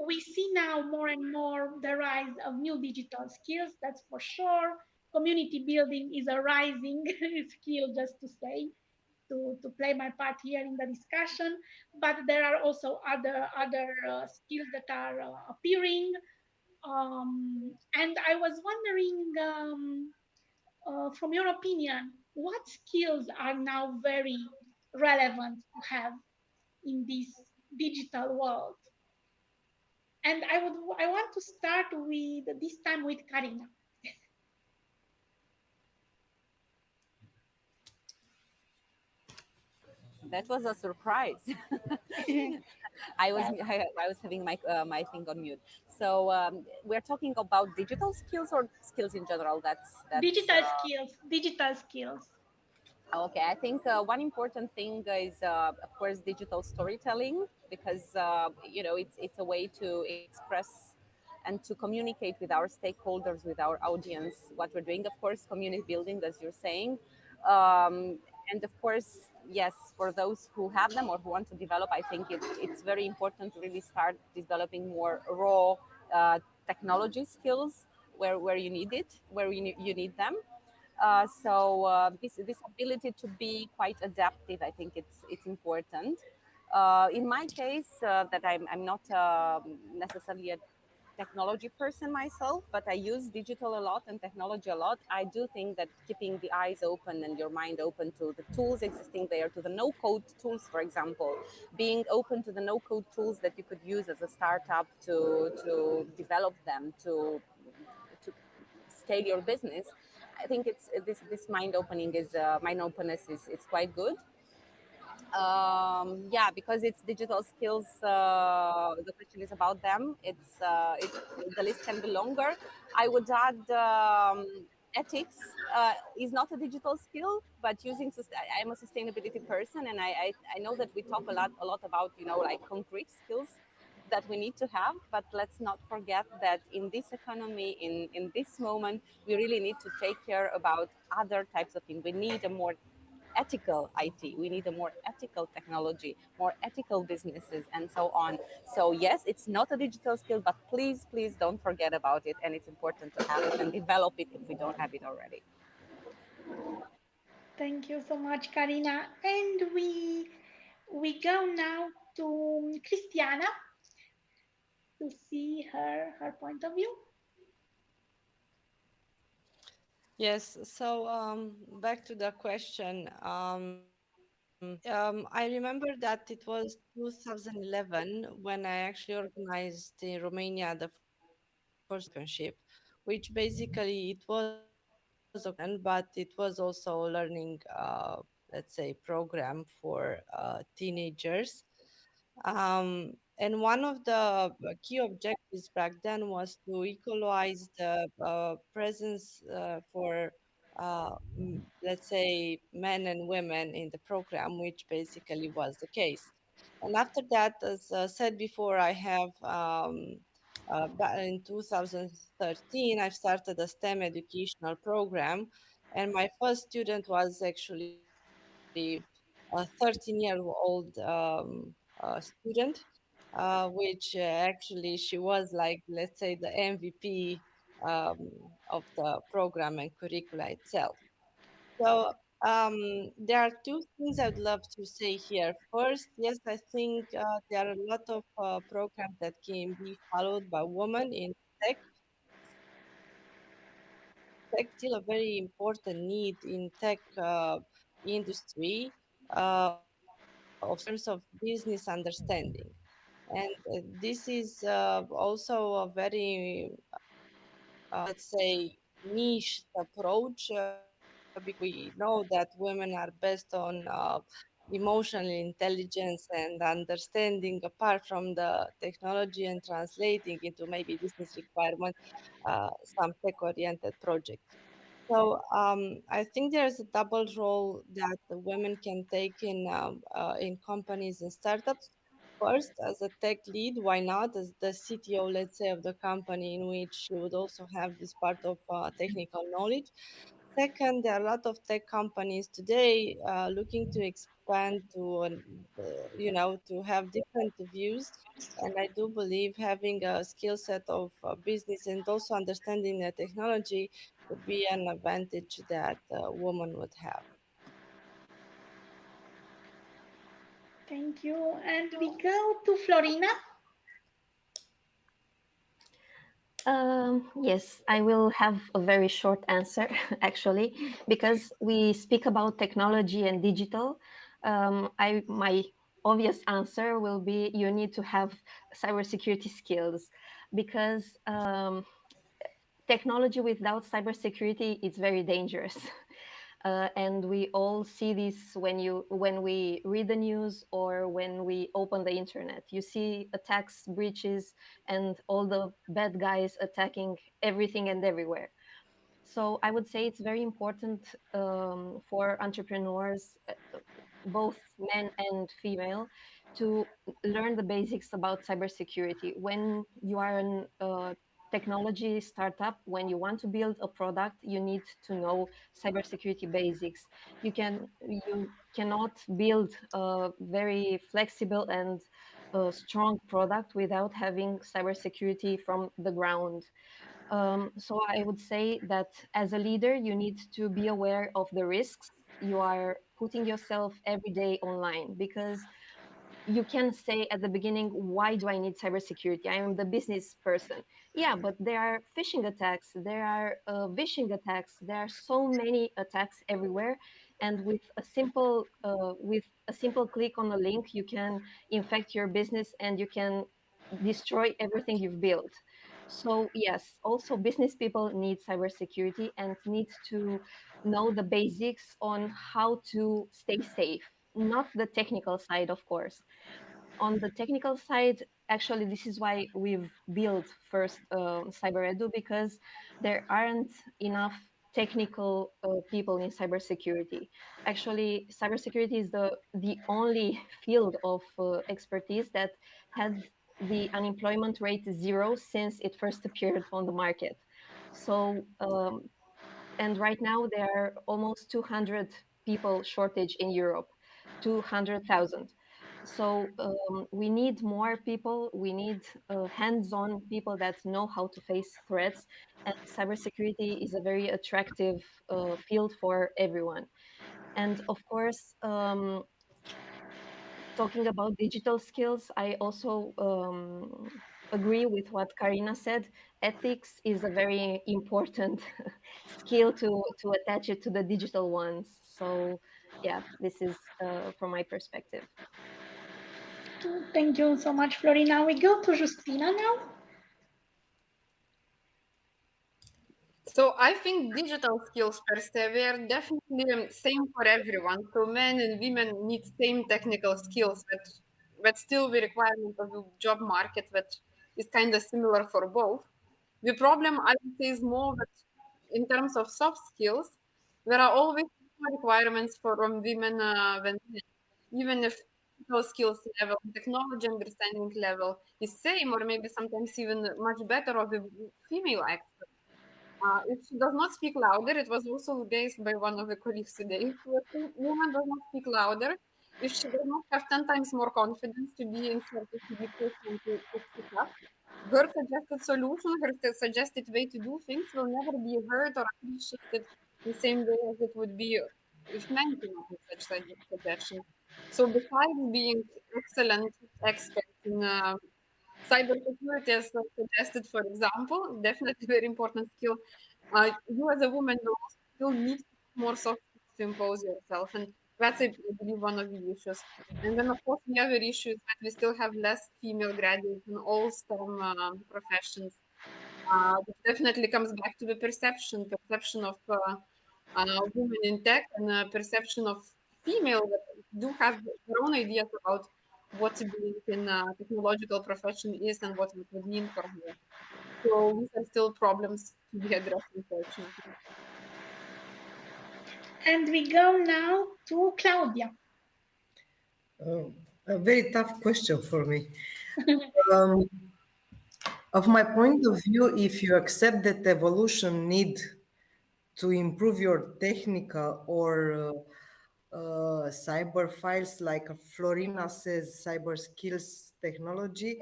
We see now more and more the rise of new digital skills, that's for sure. Community building is a rising skill, just to say, to play my part here in the discussion. But there are also other skills that are appearing. And I was wondering, from your opinion, what skills are now very relevant to have in this digital world? And I want to start with this time with Karina. That was a surprise. I was having my thing on mute. So we're talking about digital skills or skills in general. That's digital skills. Digital skills. Okay, I think one important thing is, of course, digital storytelling, because you know it's a way to express and to communicate with our stakeholders, with our audience, what we're doing. Of course, community building, as you're saying, and of course, yes, for those who have them or who want to develop, I think it's very important to really start developing more raw technology skills where you need it, where you need them. So this ability to be quite adaptive, I think it's important. In my case, that I'm not necessarily a technology person myself, but I use digital a lot and technology a lot. I do think that keeping the eyes open and your mind open to the tools existing there, to the no-code tools, for example, being open to the no-code tools that you could use as a startup to develop them, to scale your business. I think it's this mind openness is quite good. Yeah, because it's digital skills. The question is about them. The list can be longer. I would add ethics is not a digital skill, but I'm a sustainability person, and I know that we talk a lot about like concrete skills that we need to have, but let's not forget that in this economy, in this moment, we really need to take care about other types of things. We need a more ethical IT. We need a more ethical technology, more ethical businesses, and so on. So yes, it's not a digital skill, but please, please don't forget about it. And it's important to have it and develop it if we don't have it already. Thank you so much, Karina. And we go now to Christiana to see her point of view. Yes, so back to the question. I remember that it was 2011 when I actually organized in Romania the first championship, which basically it was a competition, but it was also a learning, let's say, program for teenagers. And one of the key objectives back then was to equalize the presence for, let's say, men and women in the program, which basically was the case. And after that, as said before, I have in 2013, I started a STEM educational program, and my first student was actually a 13-year-old student, which actually she was like, let's say, the MVP um, of the program and curricula itself. So there are two things I'd love to say here. First, yes, I think there are a lot of programs that can be followed by women in tech. Tech still a very important need in tech industry of terms of business understanding. And this is also a very, let's say, niche approach because we know that women are best on emotional intelligence and understanding apart from the technology and translating into maybe business requirement some tech-oriented projects. So I think there's a double role that the women can take in companies and startups. First, as a tech lead, why not? As the CTO, let's say, of the company in which you would also have this part of technical knowledge. Second, there are a lot of tech companies today looking to expand to, to have different views. And I do believe having a skill set of business and also understanding the technology would be an advantage that a woman would have. Thank you. And we go to Florina. Yes, I will have a very short answer, actually, because we speak about technology and digital. My obvious answer will be you need to have cybersecurity skills, because technology without cybersecurity is very dangerous. And we all see this when we read the news or when we open the internet. You see attacks, breaches, and all the bad guys attacking everything and everywhere. So I would say it's very important for entrepreneurs, both men and female, to learn the basics about cybersecurity. When you are an technology startup, when you want to build a product, you need to know cybersecurity basics. You cannot build a very flexible and strong product without having cybersecurity from the ground. So I would say that as a leader, you need to be aware of the risks you are putting yourself every day online, because you can say at the beginning, why do I need cybersecurity? I am the business person. Yeah, but there are phishing attacks, there are vishing attacks, there are so many attacks everywhere, and with a simple click on a link, you can infect your business and you can destroy everything you've built. So yes, also business people need cybersecurity and need to know the basics on how to stay safe, not the technical side, of course. On the technical side, actually, this is why we've built first CyberEdu, because there aren't enough technical people in cybersecurity. Actually, cybersecurity is the only field of expertise that had the unemployment rate 0 since it first appeared on the market. So, and right now there are almost 200 people shortage in Europe, 200,000. So we need more people. We need hands-on people that know how to face threats. And cybersecurity is a very attractive field for everyone. And of course, talking about digital skills, I also agree with what Karina said. Ethics is a very important skill to attach it to the digital ones. So yeah, this is from my perspective. Thank you so much, Florina. We go to Justina now. So I think digital skills per se, they are definitely same for everyone. So men and women need same technical skills, but still the requirement of the job market that is kind of similar for both. The problem I would say is more that in terms of soft skills, there are always more requirements from women than men. Even if technical skills level, technology understanding level is same, or maybe sometimes even much better of the female expert. If she does not speak louder, it was also raised by one of the colleagues today. If a woman does not speak louder, if she does not have 10 times more confidence to be in service to be pushed and to speak up, her suggested solution, her suggested way to do things will never be heard or appreciated the same way as it would be if men came up with such suggestions. So besides being excellent experts in cybersecurity, as suggested, for example, definitely very important skill. You as a woman will also still need more soft skills to impose yourself, and that's, I believe, one of the issues. And then, of course, the other issue is that we still have less female graduates in all STEM professions. Which definitely comes back to the perception of women in tech and perception of female that do have their own ideas about what being in a technological profession is and what it would mean for her. So these are still problems to be addressed, unfortunately. And we go now to Claudia. A very tough question for me. Of my point of view, if you accept that evolution need to improve your technical or cyber files, like Florina says, cyber skills technology,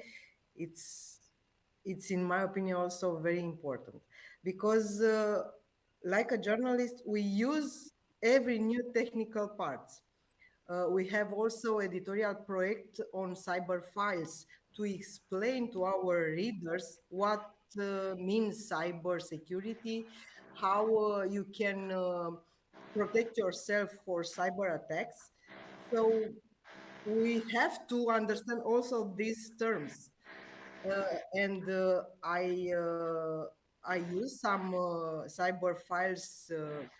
it's in my opinion also very important, because like a journalist, we use every new technical parts. We have also editorial project on cyber files to explain to our readers what means cyber security, how you can protect yourself for cyber attacks. So we have to understand also these terms. And I use some cyber files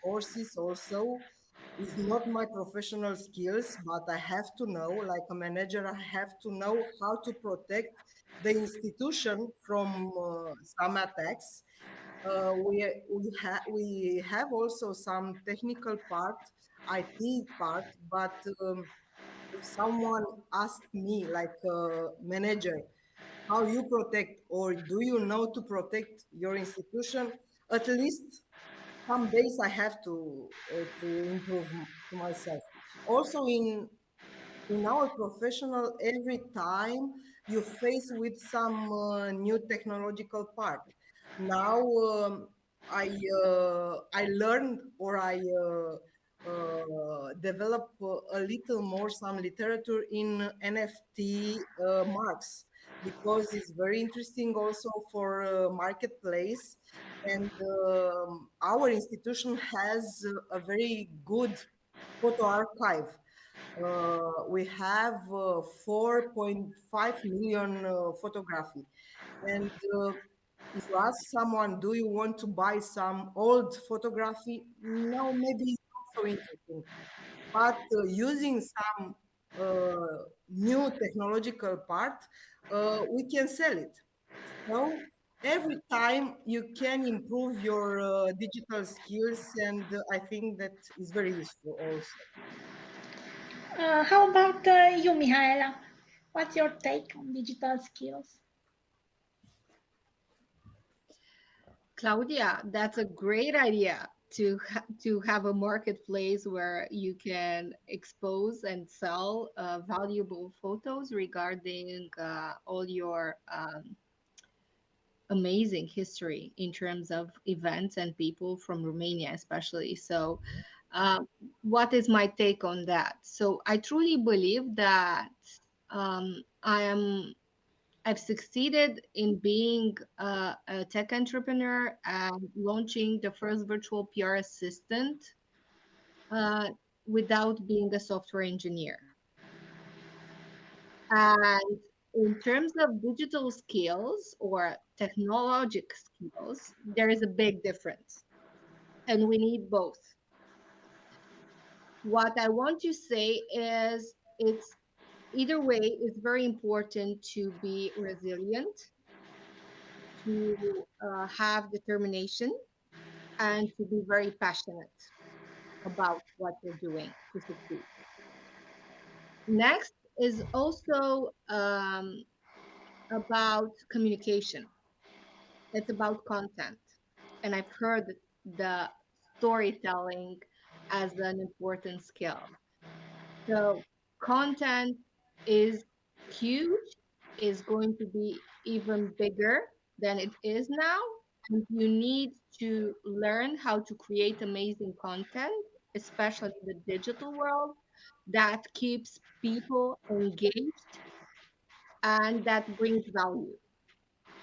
courses also. It's not my professional skills, but I have to know, like a manager, I have to know how to protect the institution from some attacks. We have also some technical part, IT part, but if someone asked me, like a manager, how you protect, or do you know to protect your institution, at least some days I have to improve to myself. Also in our professional, every time you face with some new technological part. Now I learned, or I develop a little more some literature in NFT marks, because it's very interesting also for marketplace. And our institution has a very good photo archive. We have 4.5 million photography. And if you ask someone, do you want to buy some old photography? No, maybe it's not so interesting. But using some new technological part, we can sell it. So every time you can improve your digital skills, and I think that is very useful also. How about you, Mihaela? What's your take on digital skills? Claudia, that's a great idea to have a marketplace where you can expose and sell valuable photos regarding all your amazing history in terms of events and people from Romania, especially. So, what is my take on that? So, I truly believe that I've succeeded in being a tech entrepreneur and launching the first virtual PR assistant without being a software engineer. And in terms of digital skills or technologic skills, there is a big difference, and we need both. What I want to say is it's either way, it's very important to be resilient, to have determination, and to be very passionate about what you're doing to succeed. Next is also about communication. It's about content. And I've heard the storytelling as an important skill. So content is huge, is going to be even bigger than it is now. And you need to learn how to create amazing content, especially in the digital world, that keeps people engaged and that brings value.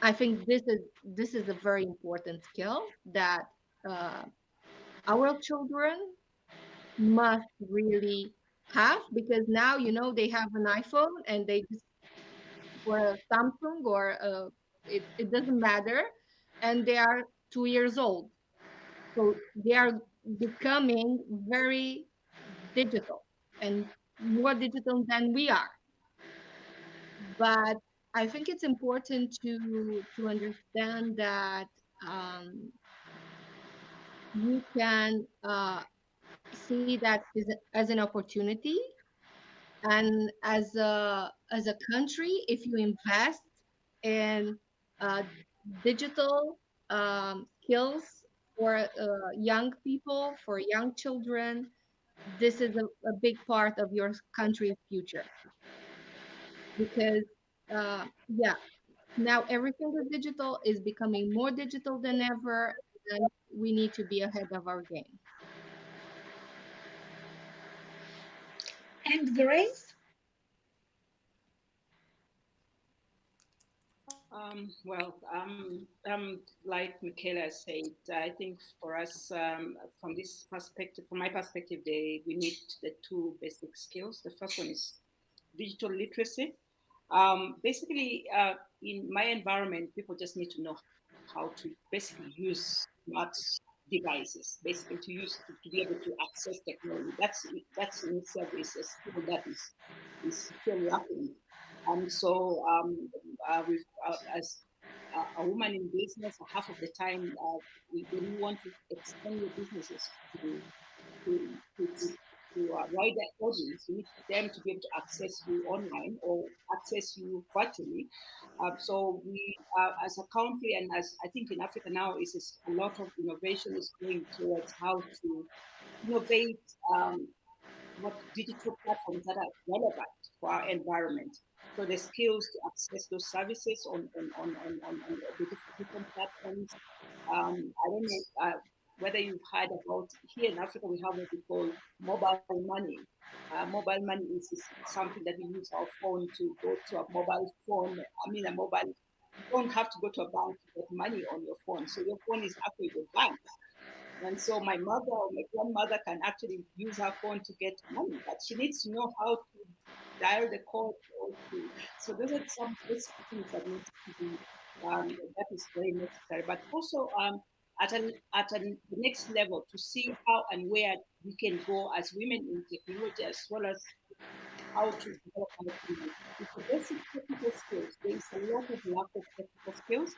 I think this is a very important skill that uh, our children must really have, because now they have an iPhone and they just, or a Samsung, or it doesn't matter, and they are 2 years old, so they are becoming very digital and more digital than we are. But I think it's important to understand that um, you can see that as an opportunity, and as a country, if you invest in uh, digital skills for young people, for young children, this is a big part of your country's future, because yeah, now everything is digital, is becoming more digital than ever, and we need to be ahead of our game. And Grace? Like Michaela said, I think for us, from this perspective, from my perspective, we need the two basic skills. The first one is digital literacy. Basically, in my environment, people just need to know how to basically use smart devices, basically to be able to access technology. That's in itself is a skill that is still lacking. So as a woman in business, half of the time, when you want to extend your businesses to a wider audience, you need them to be able to access you online or access you virtually. So we, as a country, and as I think in Africa now, is a lot of innovation is going towards how to innovate what digital platforms that are relevant for our environment. So the skills to access those services on the different platforms. I don't know. whether you've heard about, here in Africa, we have what we call mobile money. Mobile money is something that we use our phone to go to a mobile phone. A mobile, you don't have to go to a bank to get money on your phone. So your phone is actually your bank. And so my mother or my grandmother can actually use her phone to get money, but she needs to know how to dial the code. So those are some basic things that need to be, that is very necessary. But also at the next level, to see how and where we can go as women in technology, as well as how to develop our community. With the basic technical skills, there is a lot of lack of technical skills.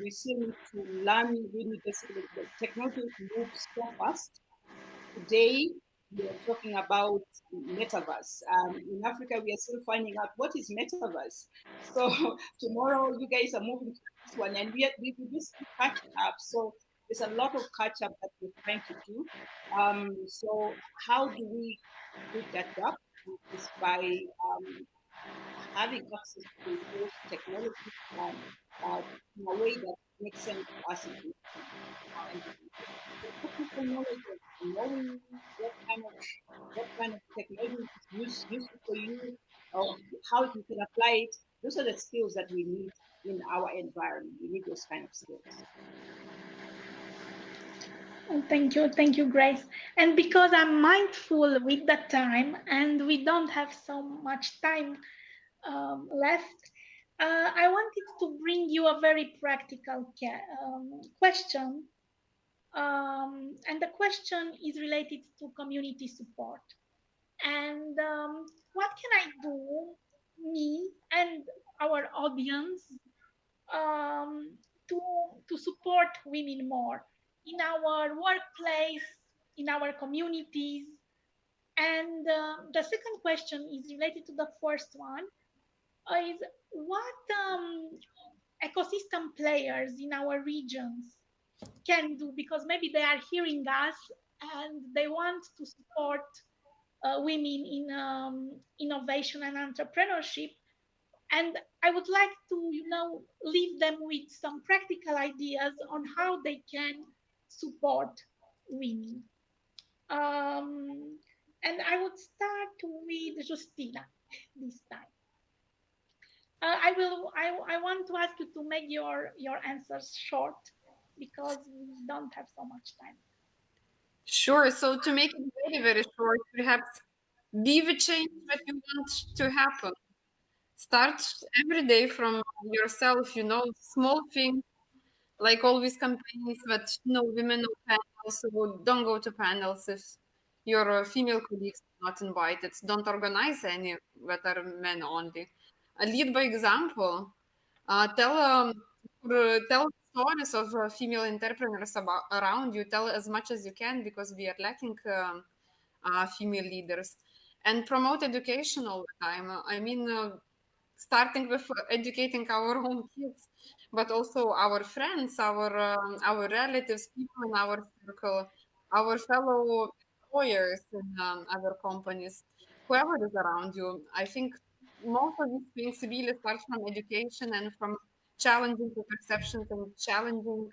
We still need to learn really basically the technology moves so fast. Today, we are talking about metaverse. In Africa, we are still finding out what is metaverse. So tomorrow, you guys are moving to this one, and we just catch up. So there's a lot of catch up that we're trying to do. So how do we bridge that gap? Is by having access to those technologies in a way that makes sense to us. And the technical knowledge of knowing what kind of technology is useful for you, or how you can apply it. Those are the skills that we need in our environment. We need those kind of skills. Thank you, Grace. And because I'm mindful with the time and we don't have so much time left, I wanted to bring you a very practical question. And the question is related to community support. And what can I do, me and our audience, to support women more in our workplace, in our communities? And the second question is related to the first one, is what ecosystem players in our regions can do, because maybe they are hearing us and they want to support women in innovation and entrepreneurship. And I would like to, leave them with some practical ideas on how they can support women. And I would start with Justina this time. I want to ask you to make your answers short because we don't have so much time. Sure. So to make it very, very short, perhaps be the change that you want to happen. Start every day from yourself, small things, like always campaigns that women no panels, so don't go to panels if your female colleagues are not invited. Don't organize any that are men only. Lead by example. Tell stories of female entrepreneurs around you. Tell as much as you can, because we are lacking female leaders. And promote education all the time. Starting with educating our own kids, but also our friends, our relatives, people in our circle, our fellow employers in other companies, whoever is around you. I think most of these things really start from education and from challenging the perceptions and challenging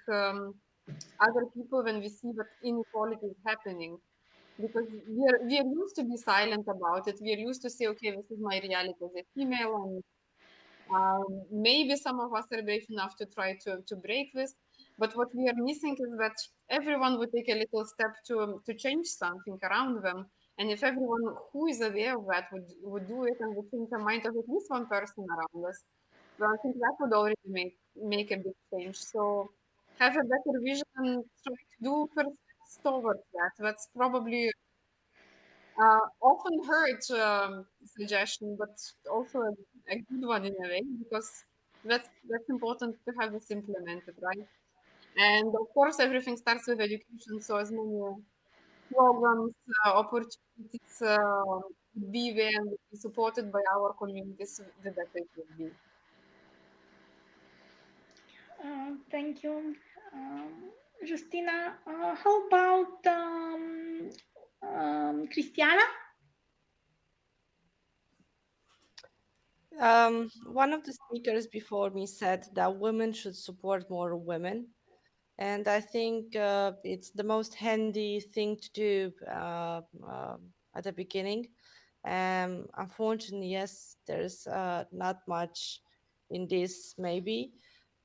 other people when we see that inequality is happening. Because we are used to be silent about it. We are used to say, okay, this is my reality as a female, and maybe some of us are brave enough to try to break this, but what we are missing is that everyone would take a little step to change something around them. And if everyone who is aware of that would do it and would change the mind of at least one person around us, well, I think that would already make a big change. So have a better vision and try to do first steps towards that. That's probably often heard suggestion, but also a good one in a way, because that's important to have this implemented, right? And of course, everything starts with education. So as many programs, opportunities would be there and would be supported by our communities, the better it would be. Thank you, Justina. How about Cristiana? One of the speakers before me said that women should support more women. And I think it's the most handy thing to do at the beginning. Unfortunately, yes, there's not much in this maybe,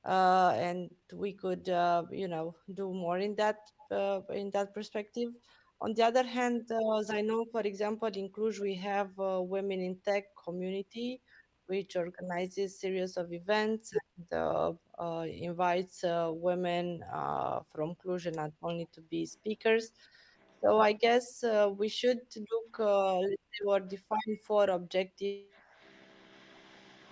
and we could do more in that perspective. On the other hand, as I know, for example, in Cluj, we have Women in Tech community, which organizes series of events and invites women from Cluj and not only to be speakers. So I guess we should look, let's say, or define four objectives: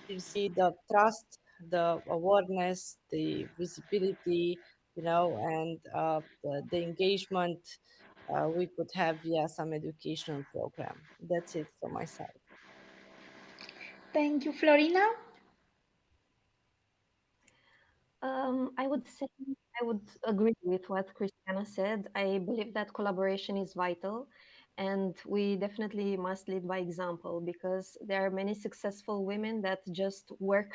the trust, the awareness, the visibility, and the engagement we could have via some educational program. That's it from my side. Thank you, Florina. I would say I would agree with what Christiana said. I believe that collaboration is vital, and we definitely must lead by example because there are many successful women that just work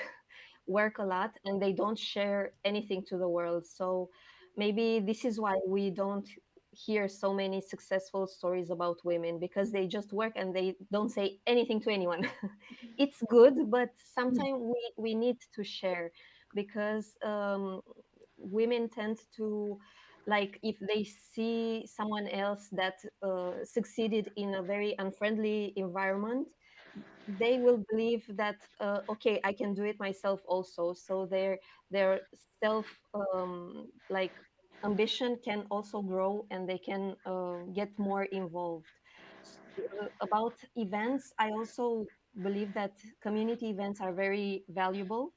a lot and they don't share anything to the world. So maybe this is why we don't hear so many successful stories about women because they just work and they don't say anything to anyone. It's good, but sometimes we need to share because women tend to, like, if they see someone else that succeeded in a very unfriendly environment, they will believe that okay, I can do it myself also. So their self like ambition can also grow and they can get more involved. About events, I also believe that community events are very valuable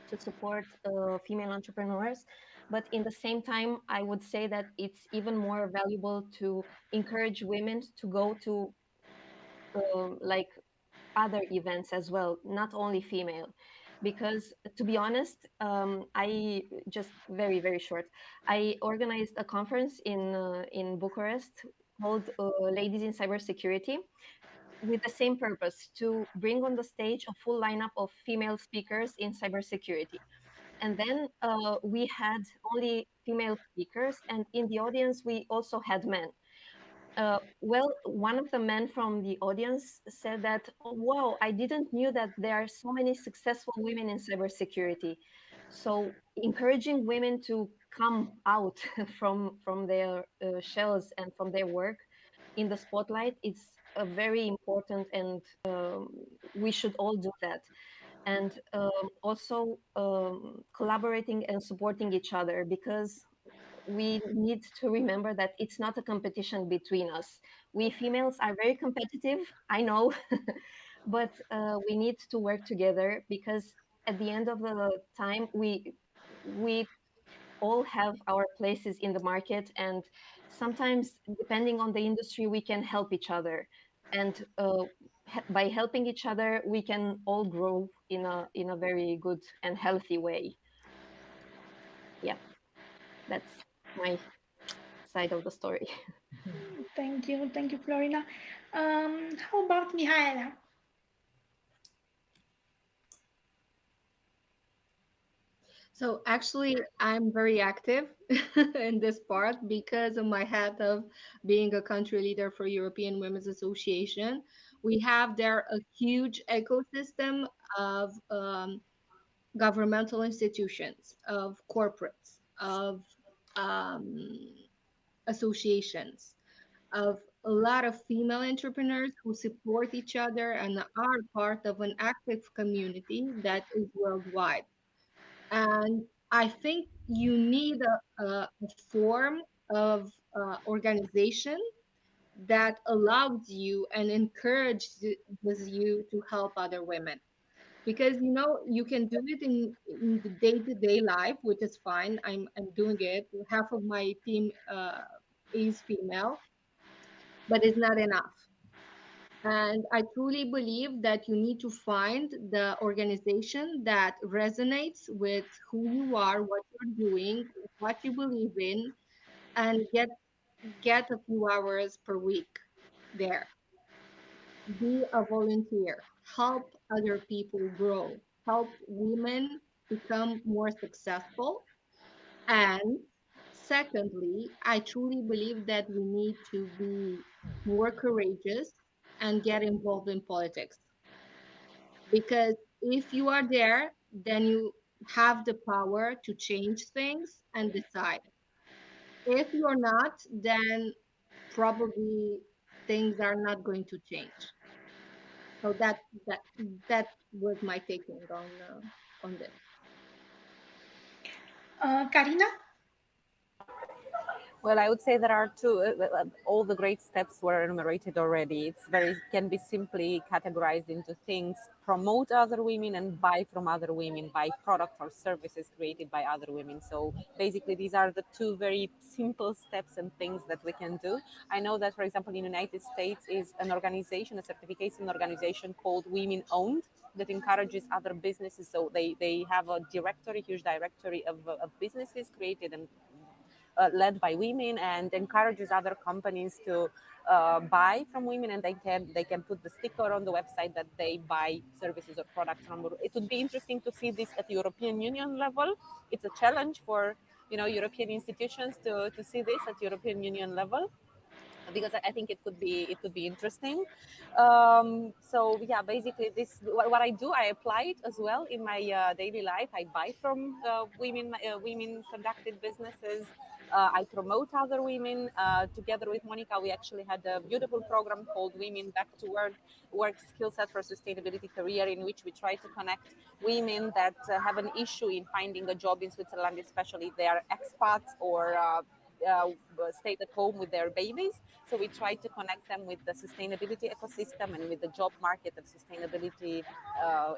to support female entrepreneurs. But in the same time, I would say that it's even more valuable to encourage women to go to like other events as well, not only female. Because to be honest, I just very short. I organized a conference in Bucharest called Ladies in Cybersecurity, with the same purpose to bring on the stage a full lineup of female speakers in cybersecurity. And then we had only female speakers, and in the audience we also had men. Well, one of the men from the audience said that, "Oh, wow, I didn't knew that there are so many successful women in cybersecurity." So encouraging women to come out from their shells and from their work in the spotlight, it's a very important, and we should all do that. And also collaborating and supporting each other, because we need to remember that it's not a competition between us. We females are very competitive, I know, but we need to work together because at the end of the time, we all have our places in the market, and sometimes depending on the industry, we can help each other, and by helping each other, we can all grow in a very good and healthy way. Yeah, that's my side of the story. Thank you, Florina. How about Mihaela? So actually, I'm very active in this part because of my hat of being a country leader for European Women's Association. We have there a huge ecosystem of governmental institutions, of corporates, of um, associations, of a lot of female entrepreneurs who support each other and are part of an active community that is worldwide. And I think you need a form of organization that allows you and encourages you to help other women, because you know you can do it in the day-to-day life, which is fine. I'm doing it. Half of my team is female, but it's not enough. And I truly believe that you need to find the organization that resonates with who you are, what you're doing, what you believe in, and get a few hours per week there. Be a volunteer. Help other people grow. Help women become more successful. And secondly, I truly believe that we need to be more courageous and get involved in politics. Because if you are there, then you have the power to change things and decide. If you're not, then probably things are not going to change. So that that was my taking on this. Karina? Well, I would say there are two. All the great steps were enumerated already. It's very can be simply categorized into things: promote other women and buy from other women, buy products or services created by other women. So basically, these are the two very simple steps and things that we can do. I know that, for example, in the United States is an organization, a certification organization called Women Owned, that encourages other businesses. So they have a directory, huge directory of businesses created and led by women, and encourages other companies to buy from women, and they can put the sticker on the website that they buy services or products from. It would be interesting to see this at European Union level. It's a challenge for European institutions to see this at European Union level, because I think it could be interesting. So yeah, basically this what I do, I apply it as well in my daily life. I buy from women conducted businesses. I promote other women. Together with Monica, we actually had a beautiful program called Women Back to Work Skill Set for Sustainability Career, in which we try to connect women that have an issue in finding a job in Switzerland, especially if they are expats or uh, stayed at home with their babies. So we try to connect them with the sustainability ecosystem and with the job market of sustainability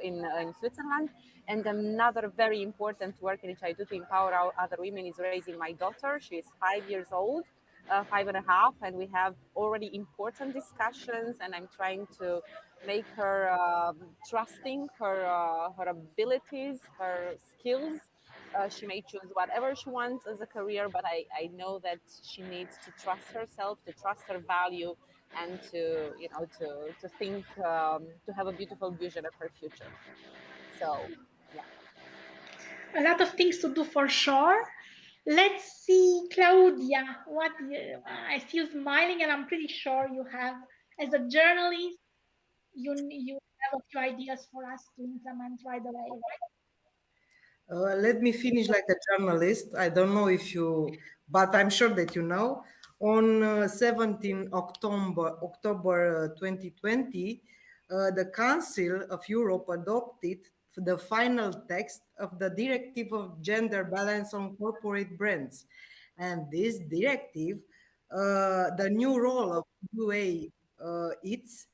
in Switzerland. And another very important work which I do to empower our other women is raising my daughter. She is 5 years old. 5.5, and we have already important discussions, and I'm trying to make her trusting her abilities, her skills. She may choose whatever she wants as a career, but I know that she needs to trust herself, to trust her value, and to think, to have a beautiful vision of her future. So, yeah. A lot of things to do for sure. Let's see, Claudia. I see you smiling, and I'm pretty sure you have, as a journalist, you have a few ideas for us to implement right away, right? Let me finish like a journalist. I don't know if you, but I'm sure that you know. On 17 October 2020, the Council of Europe adopted the final text of the Directive of Gender Balance on Corporate Brands. And this directive, the new role of UA, it's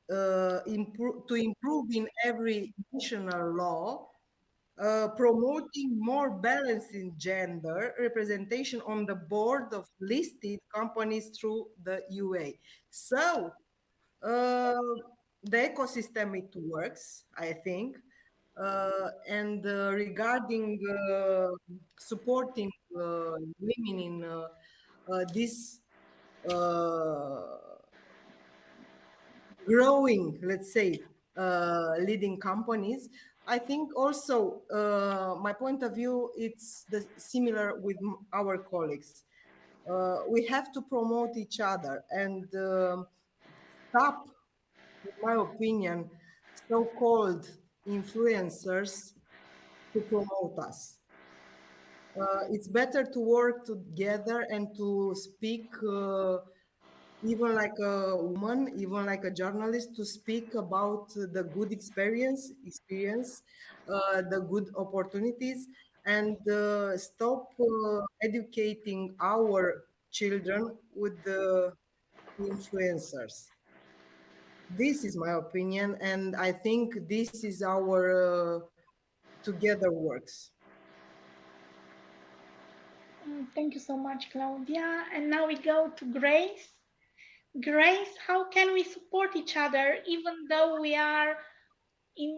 to improve in every national law, promoting more balance in gender representation on the board of listed companies through the UA. So the ecosystem, it works, I think. And regarding supporting women in this growing, let's say, leading companies, I think also my point of view, it's similar with our colleagues. We have to promote each other and stop, in my opinion, so-called influencers to promote us. It's better to work together and to speak, even like a woman, even like a journalist, to speak about the good experience, the good opportunities, and stop educating our children with the influencers. This is my opinion, and I think this is our together works. Thank you so much, Claudia. And now we go to Grace. Grace, how can we support each other even though we are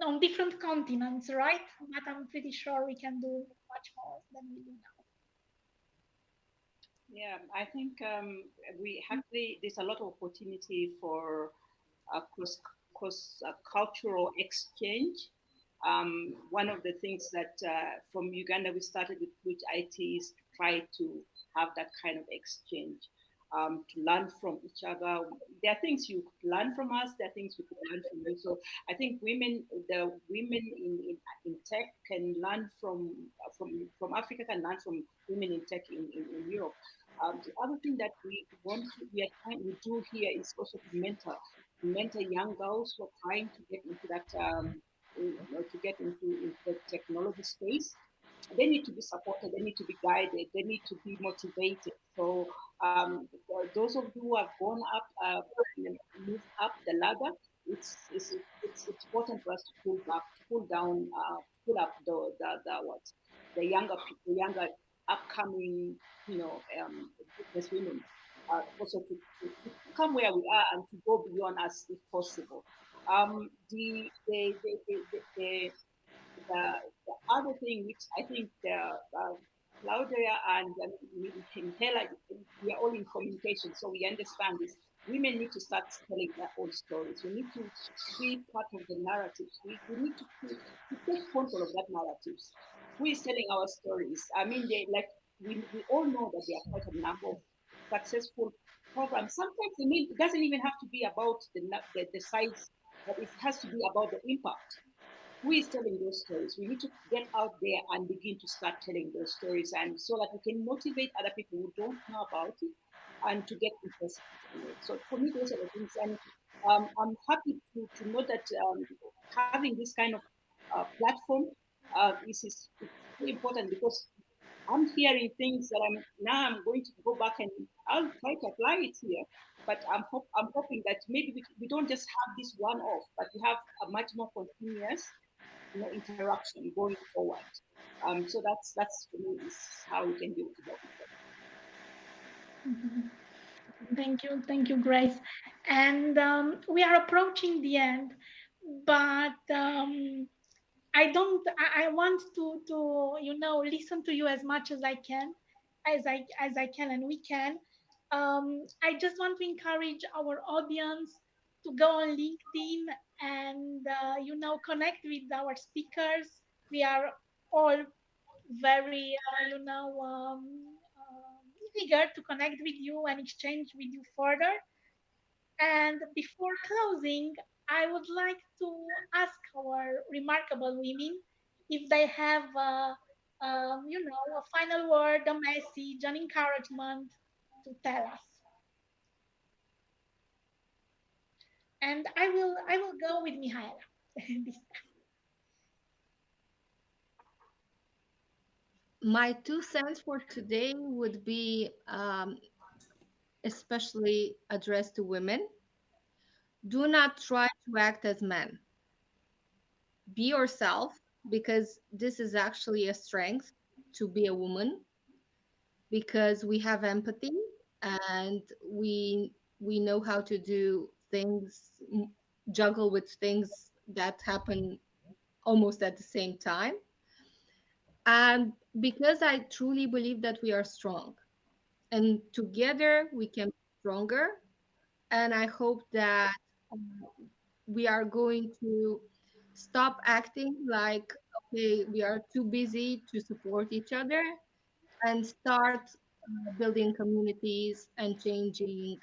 on different continents, right? But I'm pretty sure we can do much more than we do now. Yeah, I think we actually there's a lot of opportunity for cross cultural exchange One of the things that from Uganda we started with Fluid IT is to try to have that kind of exchange, to learn from each other. There are things you could learn from us. There are things we could learn from you. So I think the women in tech can learn from Africa, can learn from women in tech in Europe. The other thing that we do here is also to mentor young girls who are trying to get into that into the technology space. They need to be supported, they need to be guided, they need to be motivated. So those of you who have gone up, moved up the ladder, it's important for us to pull up the younger upcoming, business women, also to come where we are and to go beyond us if possible. The other thing which I think Claudia and Michaela, we are all in communication, so we understand this. Women need to start telling their own stories. We need to be part of the narratives. We need to take control of that narratives. Who is telling our stories? I mean, we all know that there are quite a number of successful programs. Sometimes it doesn't even have to be about the size, but it has to be about the impact. Who is telling those stories? We need to get out there and begin to start telling those stories, and so that we can motivate other people who don't know about it and to get interested in it. So for me, those are the things, and I'm happy to know that having this kind of platform is very important, because I'm hearing things that I'm going to go back and I'll try to apply it here. But I'm hoping that maybe we don't just have this one-off, but we have a much more continuous interaction going forward. So that's for me is how we can do it. Thank you, Grace. And we are approaching the end, but I want to listen to you as much as I can, as I can and we can. I just want to encourage our audience to go on LinkedIn and connect with our speakers. We are all very eager to connect with you and exchange with you further. And before closing, I would like to ask our remarkable women if they have a final word, a message, an encouragement to tell us. And I will go with Mihaela this time. My 2 cents for today would be especially addressed to women. Do not try to act as men. Be yourself, because this is actually a strength to be a woman, because we have empathy and we know how to do things, juggle with things that happen almost at the same time. And because I truly believe that we are strong, and together we can be stronger. And I hope that we are going to stop acting like, okay, we are too busy to support each other, and start building communities and changing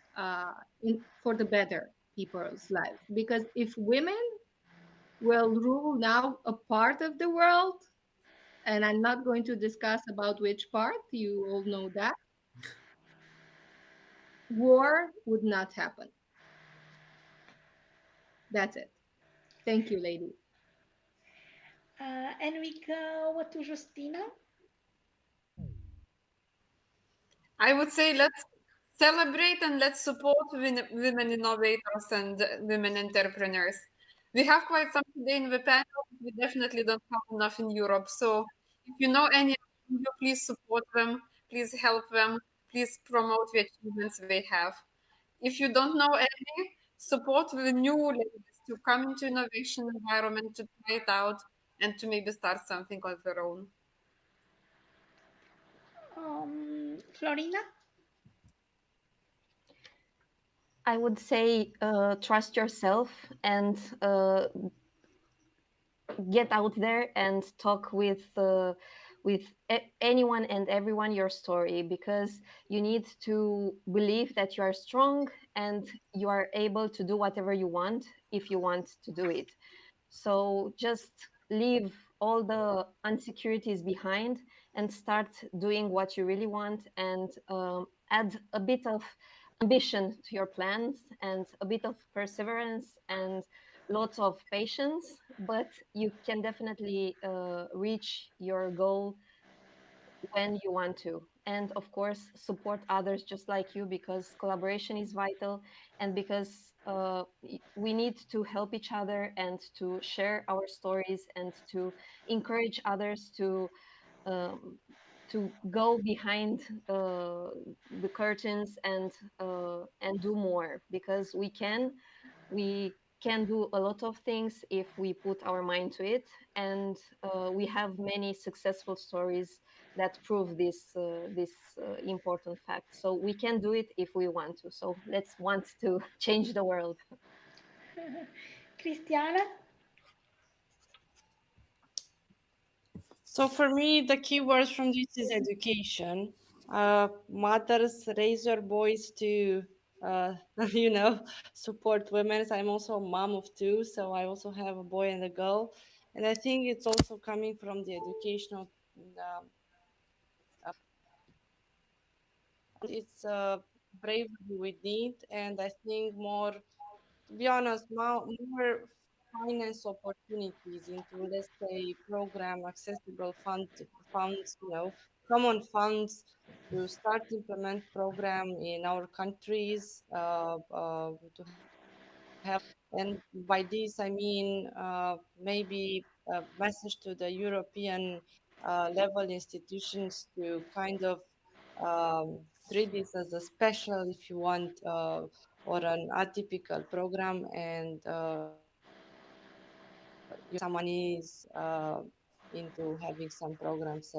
for the better people's lives. Because if women will rule now a part of the world, and I'm not going to discuss about which part, you all know that, war would not happen. That's it. Thank you, ladies. And we go to Justina. I would say let's celebrate and let's support women innovators and women entrepreneurs. We have quite some today in the panel. We definitely don't have enough in Europe. So if you know any of you, please support them, please help them, please promote the achievements they have. If you don't know any, support the new ladies to come into innovation environment, to try it out, and to maybe start something on their own. Florina? I would say trust yourself and get out there and talk with anyone and everyone your story, because you need to believe that you are strong and you are able to do whatever you want if you want to do it. So just leave all the insecurities behind and start doing what you really want, and add a bit of ambition to your plans and a bit of perseverance and lots of patience. But you can definitely reach your goal when you want to. And of course, support others just like you, because collaboration is vital, and because we need to help each other and to share our stories and to encourage others um, to go behind the curtains and do more, because we can do a lot of things if we put our mind to it. And we have many successful stories that prove this important fact. So we can do it if we want to. So let's want to change the world. Cristiana? So for me, the key words from this is education. Mothers, raise your boys to, you know, support women. I'm also a mom of two, so I also have a boy and a girl. And I think it's also coming from the educational. It's bravery we need, and I think more, to be honest, more finance opportunities into, let's say, program accessible funds, you know, common funds to start implement program in our countries to have. And by this I mean maybe a message to the European level institutions to kind of treat this as a special, if you want, or an atypical program, and use some monies into having some programs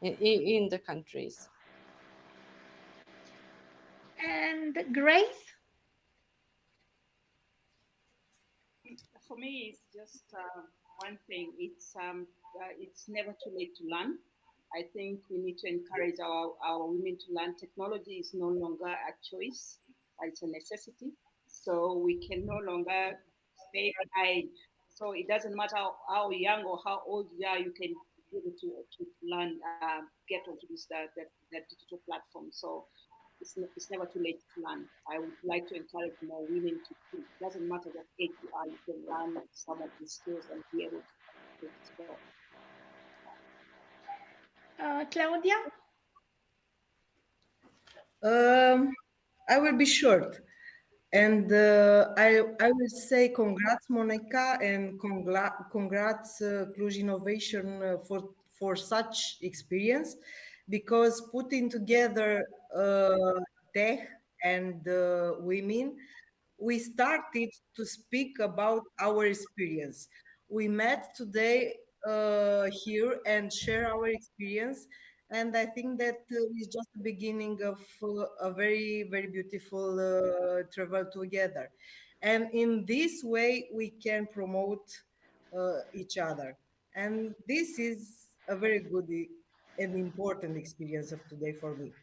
in the countries. And Grace? For me, it's just one thing. It's never too late to learn. I think we need to encourage our women to learn. Technology is no longer a choice; it's a necessity. So we can no longer stay behind. So it doesn't matter how young or how old you are, you can be able to learn, get onto that digital platform. So it's never too late to learn. I would like to encourage more women to do. It doesn't matter what age you are, you can learn some of these skills and be able to explore. Claudia? I will be short. And I will say congrats, Monica, and congrats, Cluj Innovation, for such experience, because putting together tech and women, we started to speak about our experience. We met today here and share our experience, and I think that is just the beginning of a very, very beautiful travel together. And in this way, we can promote each other. And this is a very good and important experience of today for me.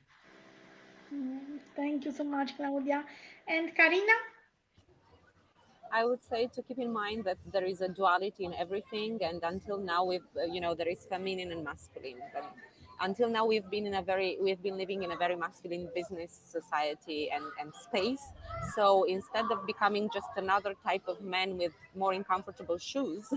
Thank you so much, Claudia. And Karina? I would say to keep in mind that there is a duality in everything, and until now, there is feminine and masculine. But until now, we've been living in a very masculine business society and space. So instead of becoming just another type of man with more uncomfortable shoes,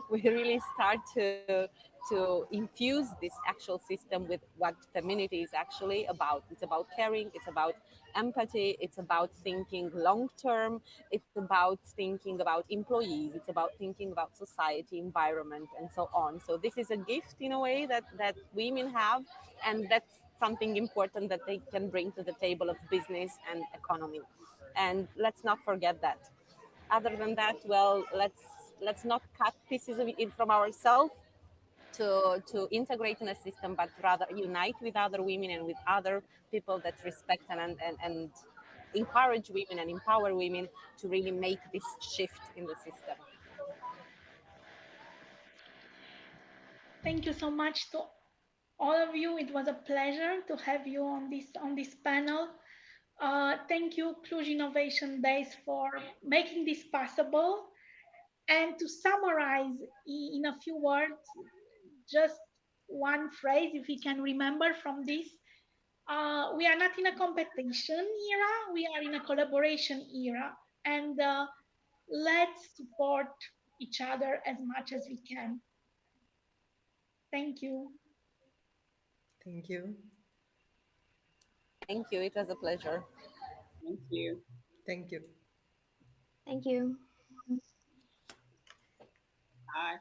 we really start to infuse this actual system with what femininity is actually about. It's about caring, it's about empathy, it's about thinking long term, it's about thinking about employees, it's about thinking about society, environment, and so on. So this is a gift in a way that women have, and that's something important that they can bring to the table of business and economy. And let's not forget that. Other than that, well, let's not cut pieces of it from ourselves to integrate in a system, but rather unite with other women and with other people that respect and encourage women and empower women to really make this shift in the system. Thank you so much to all of you. It was a pleasure to have you on this panel. Thank you, Cluj Innovation Days, for making this possible. And to summarize in a few words, just one phrase, if we can remember from this, we are not in a competition era, we are in a collaboration era. And let's support each other as much as we can. Thank you. Thank you. Thank you. It was a pleasure. Thank you. Thank you. Thank you. Bye.